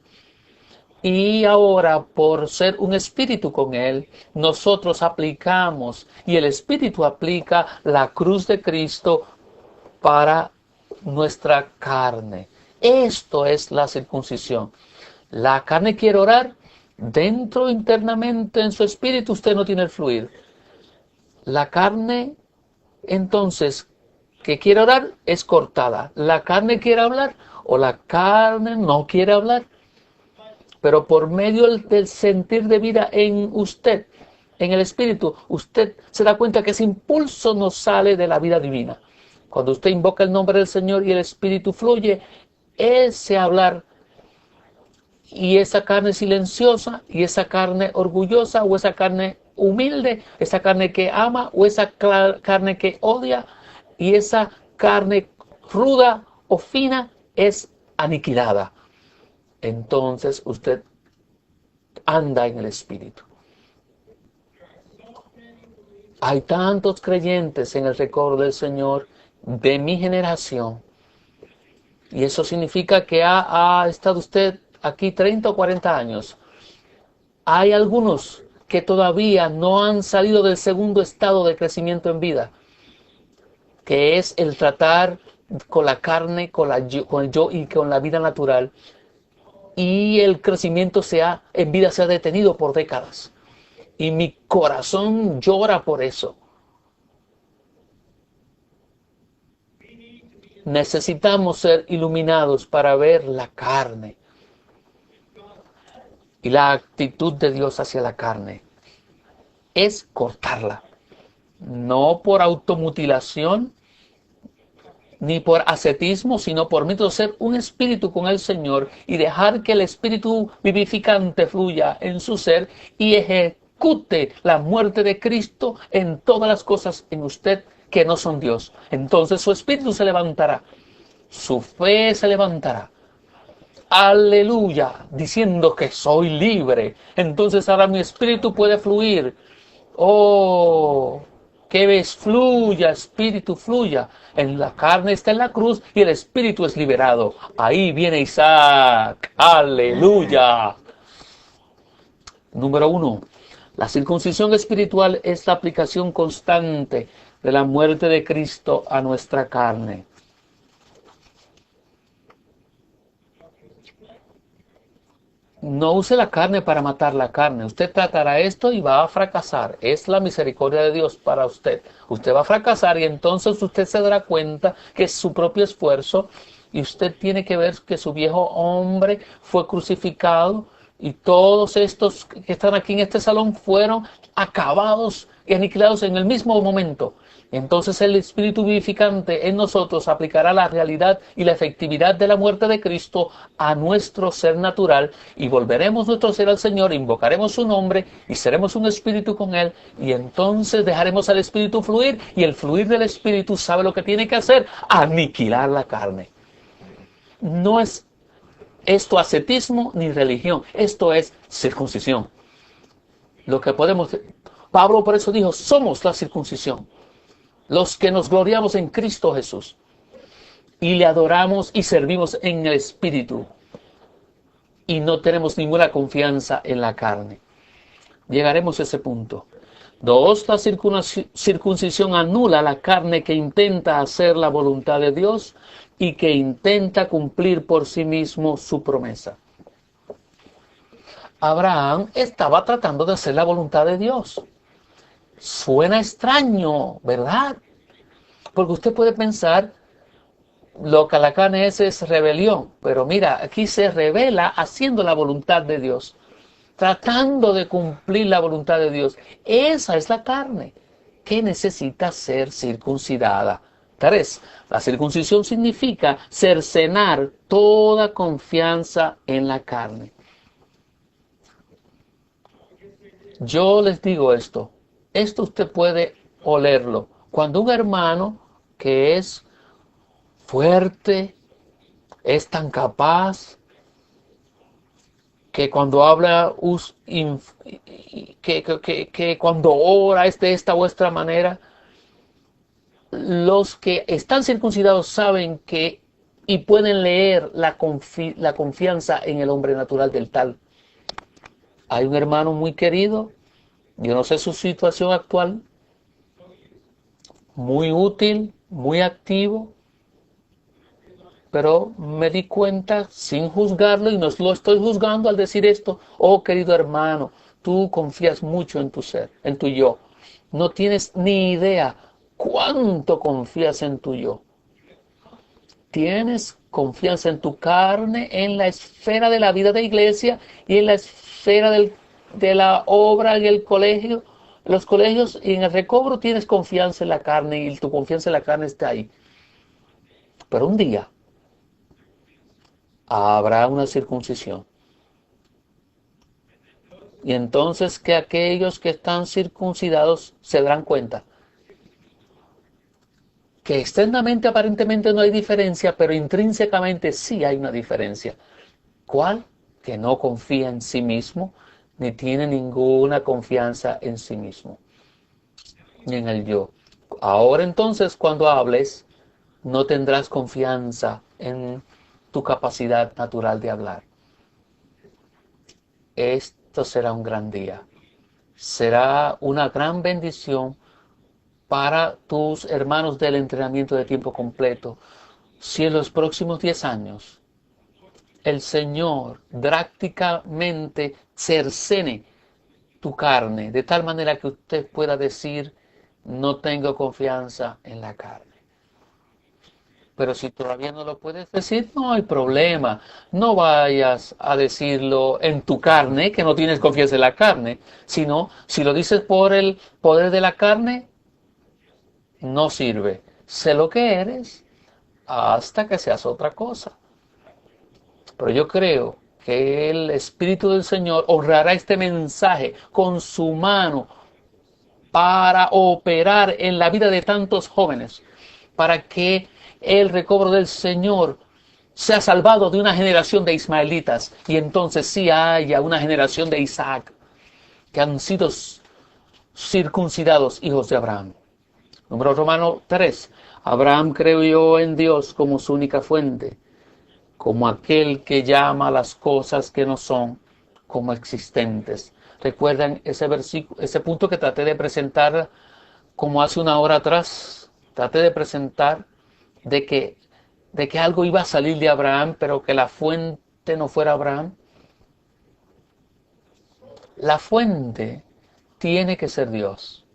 Y ahora, por ser un espíritu con Él, nosotros aplicamos, y el Espíritu aplica la cruz de Cristo para nuestra carne. Esto es la circuncisión. La carne quiere orar, dentro internamente en su espíritu usted no tiene el fluir. La carne, entonces, que quiere orar es cortada. La carne quiere hablar o la carne no quiere hablar. Pero por medio del sentir de vida en usted, en el espíritu, usted se da cuenta que ese impulso no sale de la vida divina. Cuando usted invoca el nombre del Señor y el espíritu fluye, ese hablar y esa carne silenciosa, y esa carne orgullosa, o esa carne humilde, esa carne que ama, o esa carne que odia, y esa carne ruda o fina es aniquilada. Entonces usted anda en el Espíritu. Hay tantos creyentes en el recobro del Señor de mi generación, y eso significa que ha estado usted aquí 30 o 40 años. Hay algunos que todavía no han salido del segundo estado de crecimiento en vida, que es el tratar con la carne, con el yo y con la vida natural, y el crecimiento en vida se ha detenido por décadas. Y mi corazón llora por eso. Necesitamos ser iluminados para ver la carne y la actitud de Dios hacia la carne. Es cortarla, no por automutilación ni por ascetismo, sino por medio de ser un espíritu con el Señor y dejar que el espíritu vivificante fluya en su ser y ejecute la muerte de Cristo en todas las cosas en usted que no son Dios. Entonces su espíritu se levantará, su fe se levantará. Aleluya, diciendo que soy libre. Entonces ahora mi espíritu puede fluir. Oh, que ves, fluya, espíritu, fluya. En la carne está en la cruz y el espíritu es liberado. Ahí viene Isaac. Aleluya. Número 1. La circuncisión espiritual es la aplicación constante de la muerte de Cristo a nuestra carne. No use la carne para matar la carne. Usted tratará esto y va a fracasar. Es la misericordia de Dios para usted. Usted va a fracasar y entonces usted se dará cuenta que es su propio esfuerzo y usted tiene que ver que su viejo hombre fue crucificado y todos estos que están aquí en este salón fueron acabados y aniquilados en el mismo momento. Entonces el Espíritu vivificante en nosotros aplicará la realidad y la efectividad de la muerte de Cristo a nuestro ser natural y volveremos nuestro ser al Señor, invocaremos su nombre y seremos un espíritu con Él y entonces dejaremos al Espíritu fluir y el fluir del Espíritu sabe lo que tiene que hacer, aniquilar la carne. No es esto ascetismo ni religión, esto es circuncisión. Lo que podemos... Pablo por eso dijo, somos la circuncisión. Los que nos gloriamos en Cristo Jesús y le adoramos y servimos en el Espíritu y no tenemos ninguna confianza en la carne. Llegaremos a ese punto. 2. La circuncisión anula la carne que intenta hacer la voluntad de Dios y que intenta cumplir por sí mismo su promesa. Abraham estaba tratando de hacer la voluntad de Dios. Suena extraño, ¿verdad? Porque usted puede pensar, lo que la carne es rebelión. Pero mira, aquí se revela haciendo la voluntad de Dios. Tratando de cumplir la voluntad de Dios. Esa es la carne que necesita ser circuncidada. 3. La circuncisión significa cercenar toda confianza en la carne. Yo les digo esto usted puede olerlo. Cuando un hermano que es fuerte, es tan capaz, que cuando habla, que cuando ora es de esta vuestra manera, los que están circuncidados saben que y pueden leer la confianza en el hombre natural del tal. Hay un hermano muy querido, yo no sé su situación actual, muy útil, muy activo, pero me di cuenta sin juzgarlo y no lo estoy juzgando al decir esto. Oh, querido hermano, tú confías mucho en tu ser, en tu yo. No tienes ni idea cuánto confías en tu yo. Tienes confianza en tu carne, en la esfera de la vida de iglesia y en la esfera de la obra en el colegio, los colegios, y en el recobro tienes confianza en la carne y tu confianza en la carne está ahí. Pero un día habrá una circuncisión Y entonces que aquellos que están circuncidados se darán cuenta que externamente aparentemente no hay diferencia, pero intrínsecamente sí hay una diferencia. ¿Cuál? Que no confía en sí mismo, ni tiene ninguna confianza en sí mismo, ni en el yo. Ahora entonces, cuando hables, no tendrás confianza en tu capacidad natural de hablar. Esto será un gran día. Será una gran bendición para tus hermanos del entrenamiento de tiempo completo si en los próximos 10 años el Señor drásticamente cercene tu carne, de tal manera que usted pueda decir, no tengo confianza en la carne. Pero si todavía no lo puedes decir, no hay problema. No vayas a decirlo en tu carne, que no tienes confianza en la carne, sino si lo dices por el poder de la carne, no sirve. Sé lo que eres hasta que seas otra cosa. Pero yo creo que el Espíritu del Señor honrará este mensaje con su mano para operar en la vida de tantos jóvenes, para que el recobro del Señor sea salvado de una generación de ismaelitas y entonces sí haya una generación de Isaac que han sido circuncidados hijos de Abraham. Número romano 3. Abraham creyó en Dios como su única fuente, como aquel que llama las cosas que no son como existentes. ¿Recuerdan ese versículo, ese punto que traté de presentar como hace una hora atrás? Traté de presentar de que algo iba a salir de Abraham, pero que la fuente no fuera Abraham. La fuente tiene que ser Dios.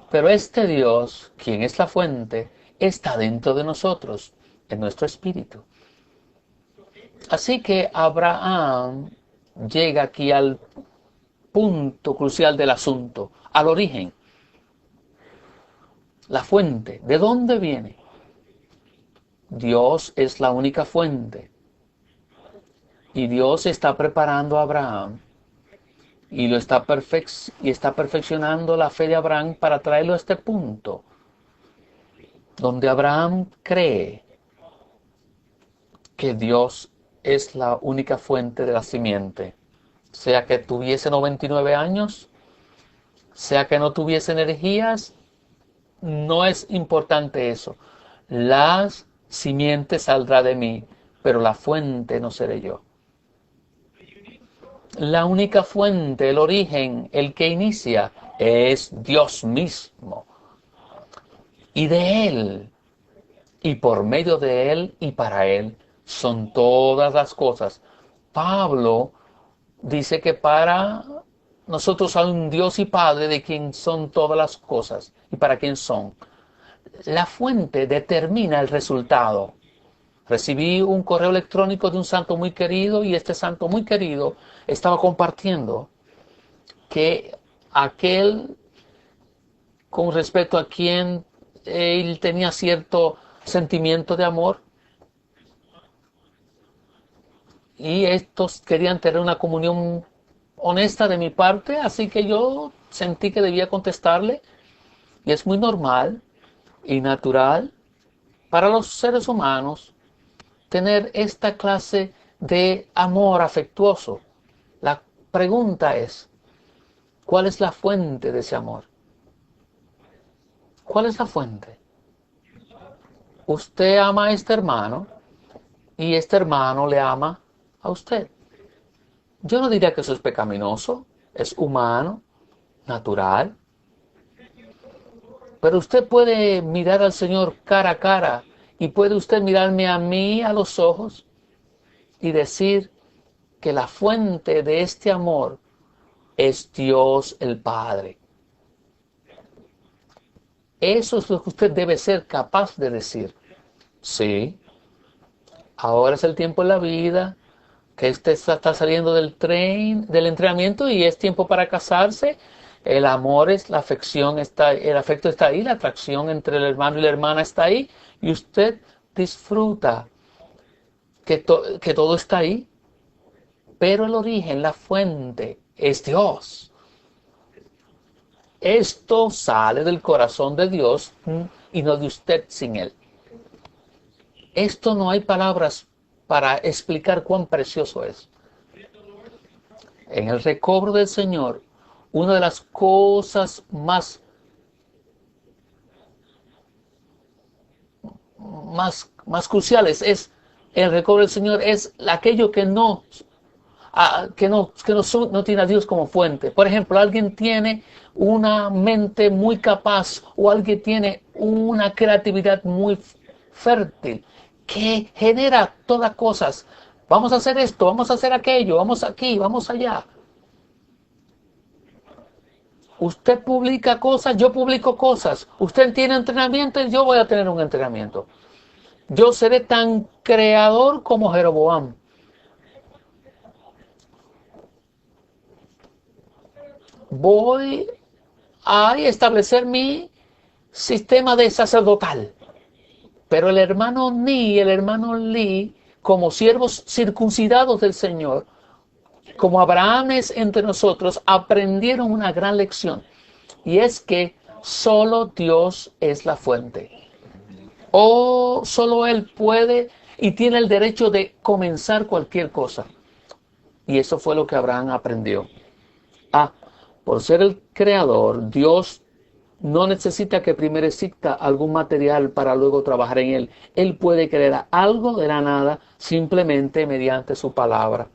Pero este Dios, quien es la fuente, está dentro de nosotros, en nuestro espíritu. Así que Abraham llega aquí al punto crucial del asunto, al origen, la fuente. ¿De dónde viene? Dios es la única fuente. Y Dios está preparando a Abraham y está perfeccionando la fe de Abraham para traerlo a este punto, donde Abraham cree que Dios es la única fuente de la simiente. Sea que tuviese 99 años, sea que no tuviese energías, no es importante eso. La simiente saldrá de mí, pero la fuente no seré yo. La única fuente, el origen, el que inicia, es Dios mismo. Y de Él, y por medio de Él, y para Él, son todas las cosas. Pablo dice que para nosotros hay un Dios y Padre de quien son todas las cosas. ¿Y para quién son? La fuente determina el resultado. Recibí un correo electrónico de un santo muy querido y este santo muy querido estaba compartiendo que aquel con respecto a quien él tenía cierto sentimiento de amor y estos querían tener una comunión honesta de mi parte, así que yo sentí que debía contestarle y es muy normal y natural para los seres humanos tener esta clase de amor afectuoso. La pregunta es, ¿cuál es la fuente de ese amor? ¿Cuál es la fuente? Usted ama a este hermano y este hermano le ama a usted. Yo no diría que eso es pecaminoso, es humano, natural. Pero usted puede mirar al Señor cara a cara y puede usted mirarme a mí a los ojos y decir que la fuente de este amor es Dios el Padre. Eso es lo que usted debe ser capaz de decir. Sí, ahora es el tiempo en la vida que usted está saliendo del entrenamiento y es tiempo para casarse. El amor es la afección, el afecto está ahí, la atracción entre el hermano y la hermana está ahí y usted disfruta que todo está ahí. pero el origen, la fuente, es Dios. Esto sale del corazón de Dios y no de usted sin Él. Esto no hay palabras para explicar cuán precioso es. En el recobro del Señor, una de las cosas más cruciales es el recobro del Señor, es aquello que no tiene a Dios como fuente. Por ejemplo, alguien tiene una mente muy capaz o alguien tiene una creatividad muy fértil que genera todas cosas. Vamos a hacer esto, vamos a hacer aquello, vamos aquí, vamos allá. Usted publica cosas, yo publico cosas. Usted tiene entrenamiento y yo voy a tener un entrenamiento. Yo seré tan creador como Jeroboam. Voy a establecer mi sistema de sacerdotal. Pero el hermano Ni y el hermano Li, como siervos circuncidados del Señor, como Abraham es entre nosotros, aprendieron una gran lección. Y es que solo Dios es la fuente. Solo Él puede y tiene el derecho de comenzar cualquier cosa. Y eso fue lo que Abraham aprendió. Por ser el creador, Dios no necesita que primero exista algún material para luego trabajar en él. Él puede crear algo de la nada simplemente mediante su palabra.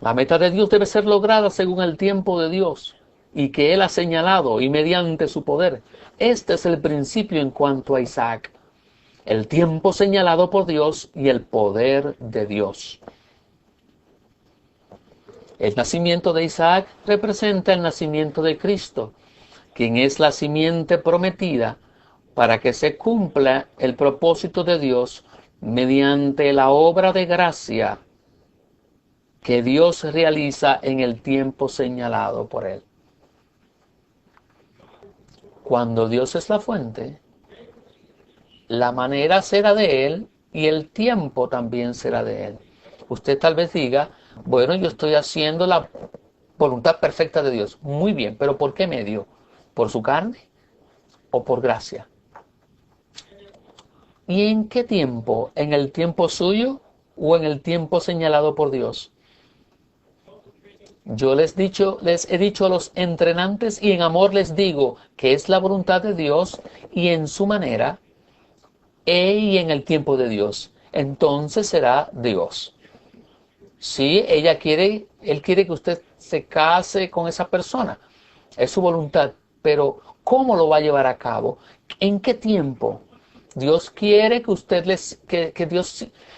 La meta de Dios debe ser lograda según el tiempo de Dios y que Él ha señalado y mediante su poder. Este es el principio en cuanto a Isaac. El tiempo señalado por Dios y el poder de Dios. El nacimiento de Isaac representa el nacimiento de Cristo, quien es la simiente prometida para que se cumpla el propósito de Dios mediante la obra de gracia que Dios realiza en el tiempo señalado por Él. Cuando Dios es la fuente, la manera será de Él y el tiempo también será de Él. Usted tal vez diga, bueno, yo estoy haciendo la voluntad perfecta de Dios. Muy bien, pero ¿por qué medio? ¿Por su carne o por gracia? ¿Y en qué tiempo? ¿En el tiempo suyo o en el tiempo señalado por Dios? Yo les he dicho a los entrenantes y en amor les digo que es la voluntad de Dios y en su manera y en el tiempo de Dios. Entonces será Dios. Si él quiere que usted se case con esa persona. Es su voluntad. Pero ¿cómo lo va a llevar a cabo? ¿En qué tiempo? Dios quiere que usted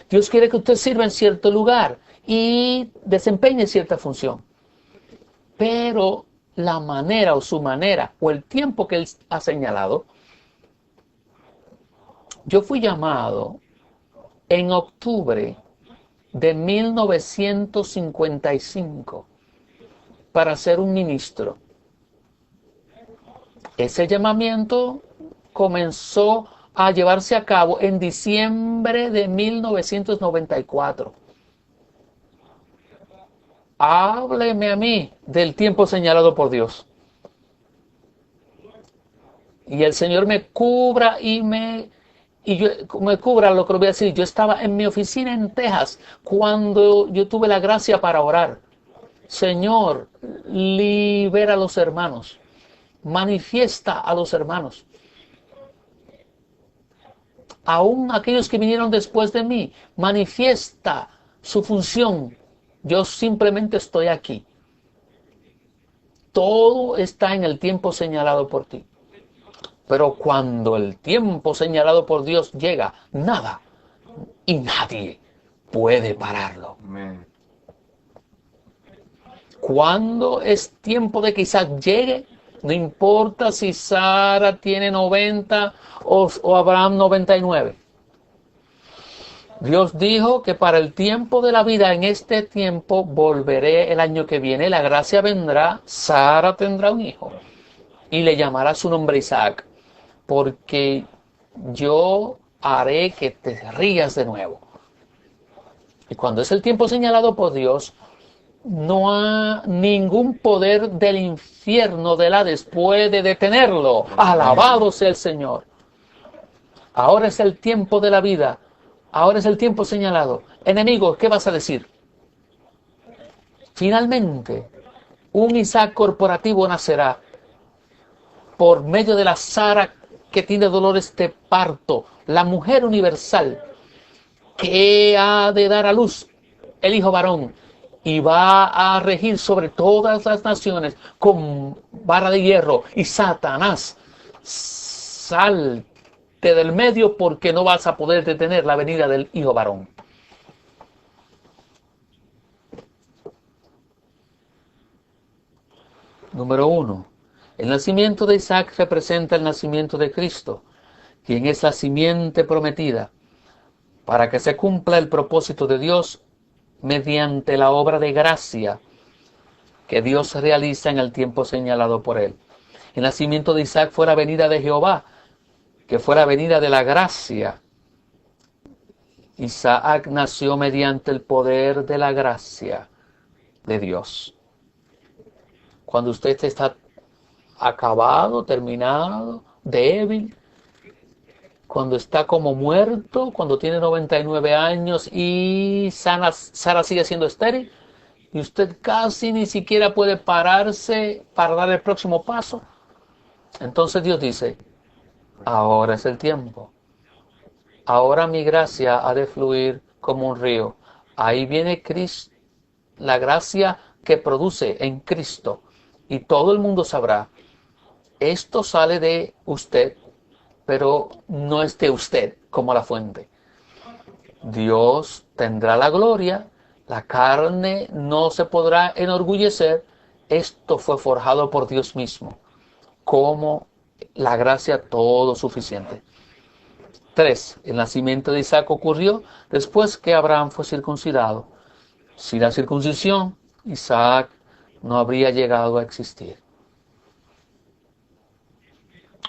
Dios quiere que usted sirva en cierto lugar y desempeñe cierta función. Pero la manera o su manera o el tiempo que Él ha señalado, yo fui llamado en octubre de 1955 para ser un ministro. Ese llamamiento comenzó a llevarse a cabo en diciembre de 1994. Hábleme a mí del tiempo señalado por Dios. Y el Señor me cubra me cubra lo que voy a decir. Yo estaba en mi oficina en Texas cuando yo tuve la gracia para orar. Señor, libera a los hermanos. Manifiesta a los hermanos. Aún aquellos que vinieron después de mí, manifiesta su función. Yo simplemente estoy aquí. Todo está en el tiempo señalado por ti. Pero cuando el tiempo señalado por Dios llega, nada y nadie puede pararlo. Amén. Cuando es tiempo de que Isaac llegue, no importa si Sara tiene 90 o Abraham 99. Dios dijo que para el tiempo de la vida, en este tiempo, volveré el año que viene. La gracia vendrá, Sara tendrá un hijo y le llamará su nombre Isaac. Porque yo haré que te rías de nuevo. Y cuando es el tiempo señalado por Dios, no hay ningún poder del infierno del Hades puede detenerlo. Alabado sea el Señor. Ahora es el tiempo de la vida. Ahora es el tiempo señalado. Enemigo, ¿qué vas a decir? Finalmente, un Isaac corporativo nacerá por medio de la Sara que tiene dolores de parto, la mujer universal que ha de dar a luz el hijo varón y va a regir sobre todas las naciones con vara de hierro. Y Satanás, salte del medio porque no vas a poder detener la venida del hijo varón. Número 1. El nacimiento de Isaac representa el nacimiento de Cristo, quien es la simiente prometida, para que se cumpla el propósito de Dios mediante la obra de gracia que Dios realiza en el tiempo señalado por él. El nacimiento de Isaac fue la venida de Jehová, que fue la venida de la gracia. Isaac nació mediante el poder de la gracia de Dios. Cuando usted está acabado, terminado, débil, cuando está como muerto, cuando tiene 99 años y Sara sigue siendo estéril, y usted casi ni siquiera puede pararse para dar el próximo paso, entonces Dios dice, ahora es el tiempo. Ahora mi gracia ha de fluir como un río. Ahí viene Cristo, la gracia que produce en Cristo. Y todo el mundo sabrá, esto sale de usted, pero no es de usted como la fuente. Dios tendrá la gloria, la carne no se podrá enorgullecer. Esto fue forjado por Dios mismo, como la gracia todo suficiente. 3. El nacimiento de Isaac ocurrió después que Abraham fue circuncidado. Sin la circuncisión, Isaac no habría llegado a existir.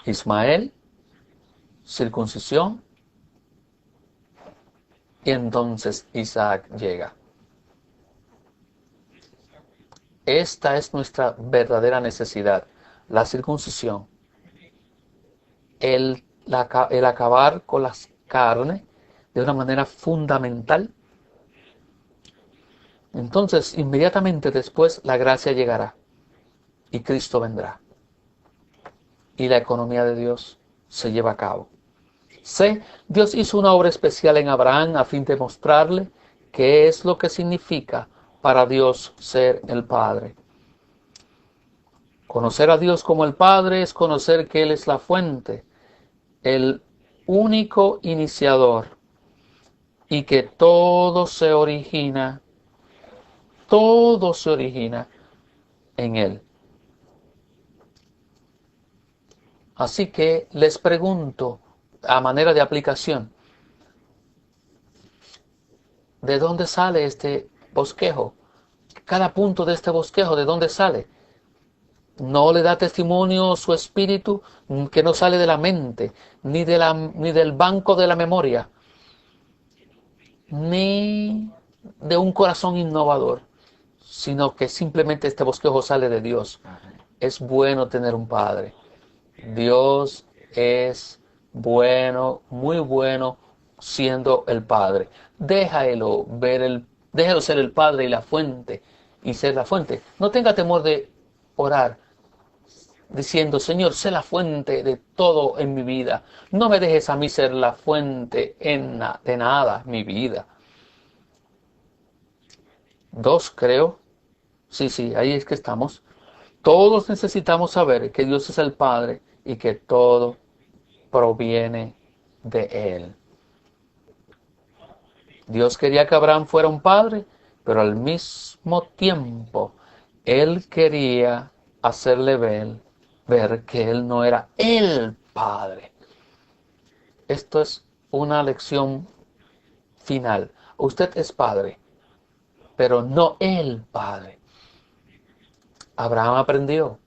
Ismael, circuncisión, y entonces Isaac llega. Esta es nuestra verdadera necesidad, la circuncisión. El acabar con las carnes de una manera fundamental. Entonces, inmediatamente después, la gracia llegará y Cristo vendrá. Y la economía de Dios se lleva a cabo. C. Dios hizo una obra especial en Abraham a fin de mostrarle qué es lo que significa para Dios ser el Padre. Conocer a Dios como el Padre es conocer que Él es la fuente, el único iniciador, y que todo se origina en Él. Así que les pregunto, a manera de aplicación, ¿de dónde sale este bosquejo? Cada punto de este bosquejo, ¿de dónde sale? No le da testimonio su espíritu, que no sale de la mente, ni del banco de la memoria, ni de un corazón innovador, sino que simplemente este bosquejo sale de Dios. Es bueno tener un Padre. Dios es bueno, muy bueno, siendo el Padre. Déjalo ser el Padre y la fuente, y ser la fuente. No tenga temor de orar, diciendo, Señor, sé la fuente de todo en mi vida. No me dejes a mí ser la fuente de nada en mi vida. 2, creo. Sí, ahí es que estamos. Todos necesitamos saber que Dios es el Padre y que todo proviene de Él. Dios quería que Abraham fuera un padre, pero al mismo tiempo Él quería hacerle ver que Él no era el Padre. Esto es una lección final. Usted es padre, pero no el Padre. Abraham aprendió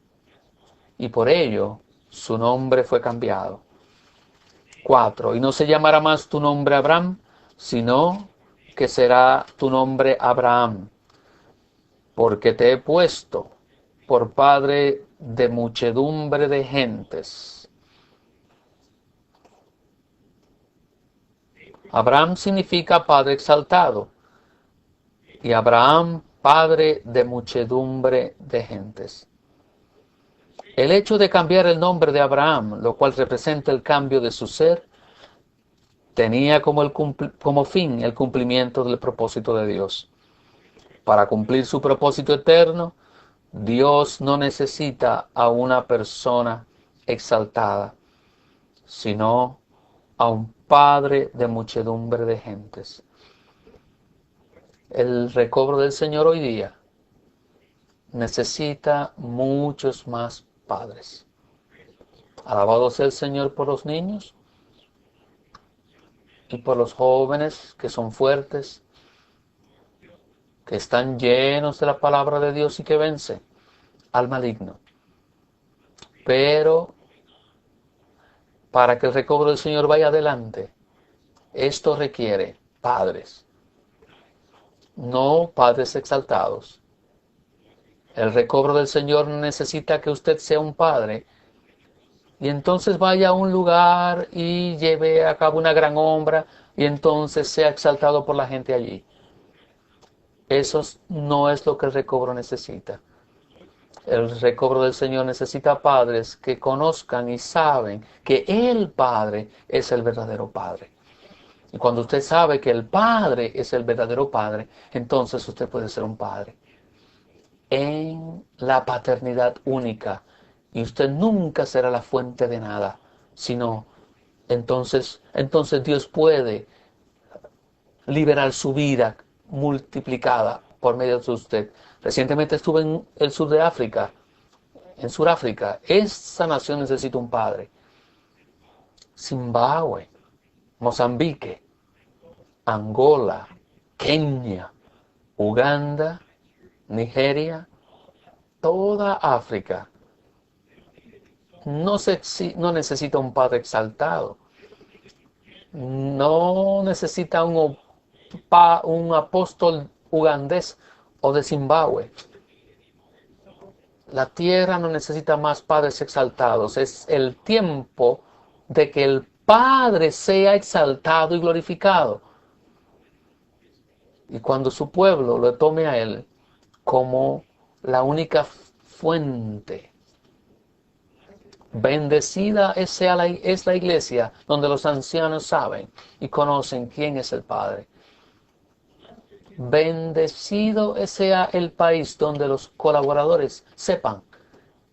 y por ello su nombre fue cambiado. 4. Y no se llamará más tu nombre Abraham, sino que será tu nombre Abraham, porque te he puesto por padre de muchedumbre de gentes. Abraham significa padre exaltado y Abraham padre de muchedumbre de gentes. El hecho de cambiar el nombre de Abraham, lo cual representa el cambio de su ser, tenía como fin el cumplimiento del propósito de Dios. Para cumplir su propósito eterno, Dios no necesita a una persona exaltada, sino a un padre de muchedumbre de gentes. El recobro del Señor hoy día necesita muchos más padres. Alabado sea el Señor por los niños y por los jóvenes que son fuertes, que están llenos de la palabra de Dios y que vencen al maligno. Pero para que el recobro del Señor vaya adelante, esto requiere padres, no padres exaltados. El recobro del Señor necesita que usted sea un padre y entonces vaya a un lugar y lleve a cabo una gran obra y entonces sea exaltado por la gente allí. Eso no es lo que el recobro necesita. El recobro del Señor necesita padres que conozcan y saben que el Padre es el verdadero Padre. Y cuando usted sabe que el Padre es el verdadero Padre, entonces usted puede ser un padre en la paternidad única. Y usted nunca será la fuente de nada, sino entonces Dios puede liberar su vida multiplicada por medio de usted. Recientemente estuve en el sur de África, en Sudáfrica. Esa nación necesita un padre. Zimbabue, Mozambique, Angola, Kenia, Uganda, Nigeria, toda África no necesita un padre exaltado. No necesita un apóstol ugandés o de Zimbabue. La tierra no necesita más padres exaltados. Es el tiempo de que el Padre sea exaltado y glorificado. Y cuando su pueblo lo tome a Él como la única fuente, bendecida es la iglesia donde los ancianos saben y conocen quién es el Padre. Bendecido sea el país donde los colaboradores sepan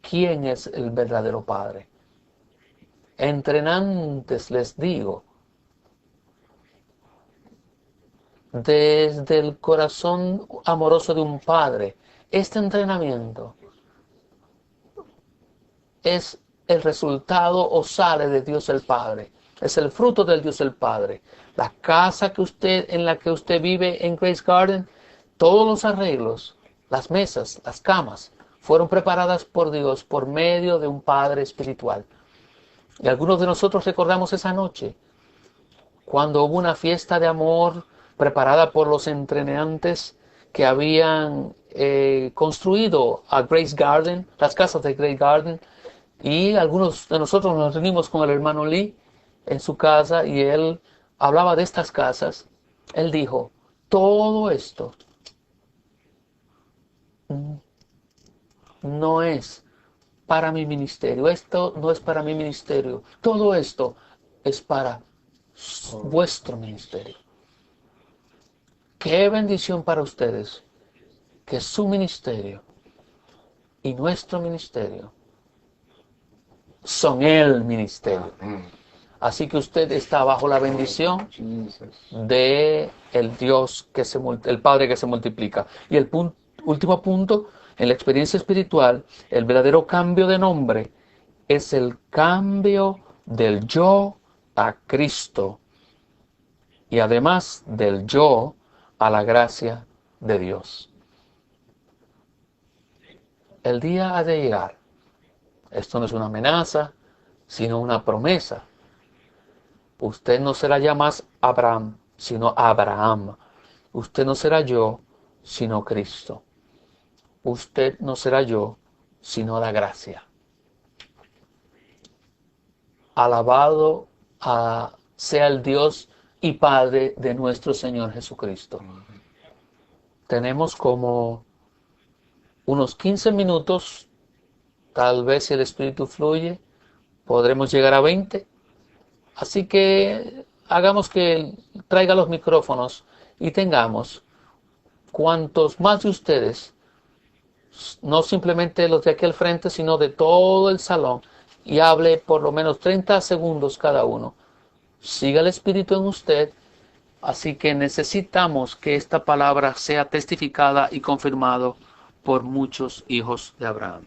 quién es el verdadero Padre. Entrenantes les digo, desde el corazón amoroso de un padre, este entrenamiento es el resultado o sale de Dios el Padre. Es el fruto del Dios el Padre. La casa en la que usted vive en Grace Garden, todos los arreglos, las mesas, las camas, fueron preparadas por Dios por medio de un Padre espiritual. Y algunos de nosotros recordamos esa noche, cuando hubo una fiesta de amor preparada por los entrenantes que habían construido a Grace Garden, las casas de Grace Garden, y algunos de nosotros nos reunimos con el hermano Lee en su casa y él hablaba de estas casas. Él dijo, todo esto no es para mi ministerio, esto no es para mi ministerio, todo esto es para vuestro ministerio. Qué bendición para ustedes que su ministerio y nuestro ministerio son el ministerio. Así que usted está bajo la bendición de el Dios el Padre que se multiplica. Y el último punto, en la experiencia espiritual, el verdadero cambio de nombre es el cambio del yo a Cristo y además del yo a la gracia de Dios. El día ha de llegar. Esto no es una amenaza, sino una promesa. Usted no será ya más Abraham, sino Abraham. Usted no será yo, sino Cristo. usted no será yo, sino la gracia. Alabado sea el Dios y Padre de nuestro Señor Jesucristo. Tenemos como unos 15 minutos, tal vez si el Espíritu fluye, podremos llegar a 20. Así que hagamos que Él traiga los micrófonos y tengamos cuantos más de ustedes, no simplemente los de aquí al frente, sino de todo el salón, y hable por lo menos 30 segundos cada uno. Siga el Espíritu en usted, así que necesitamos que esta palabra sea testificada y confirmada por muchos hijos de Abraham.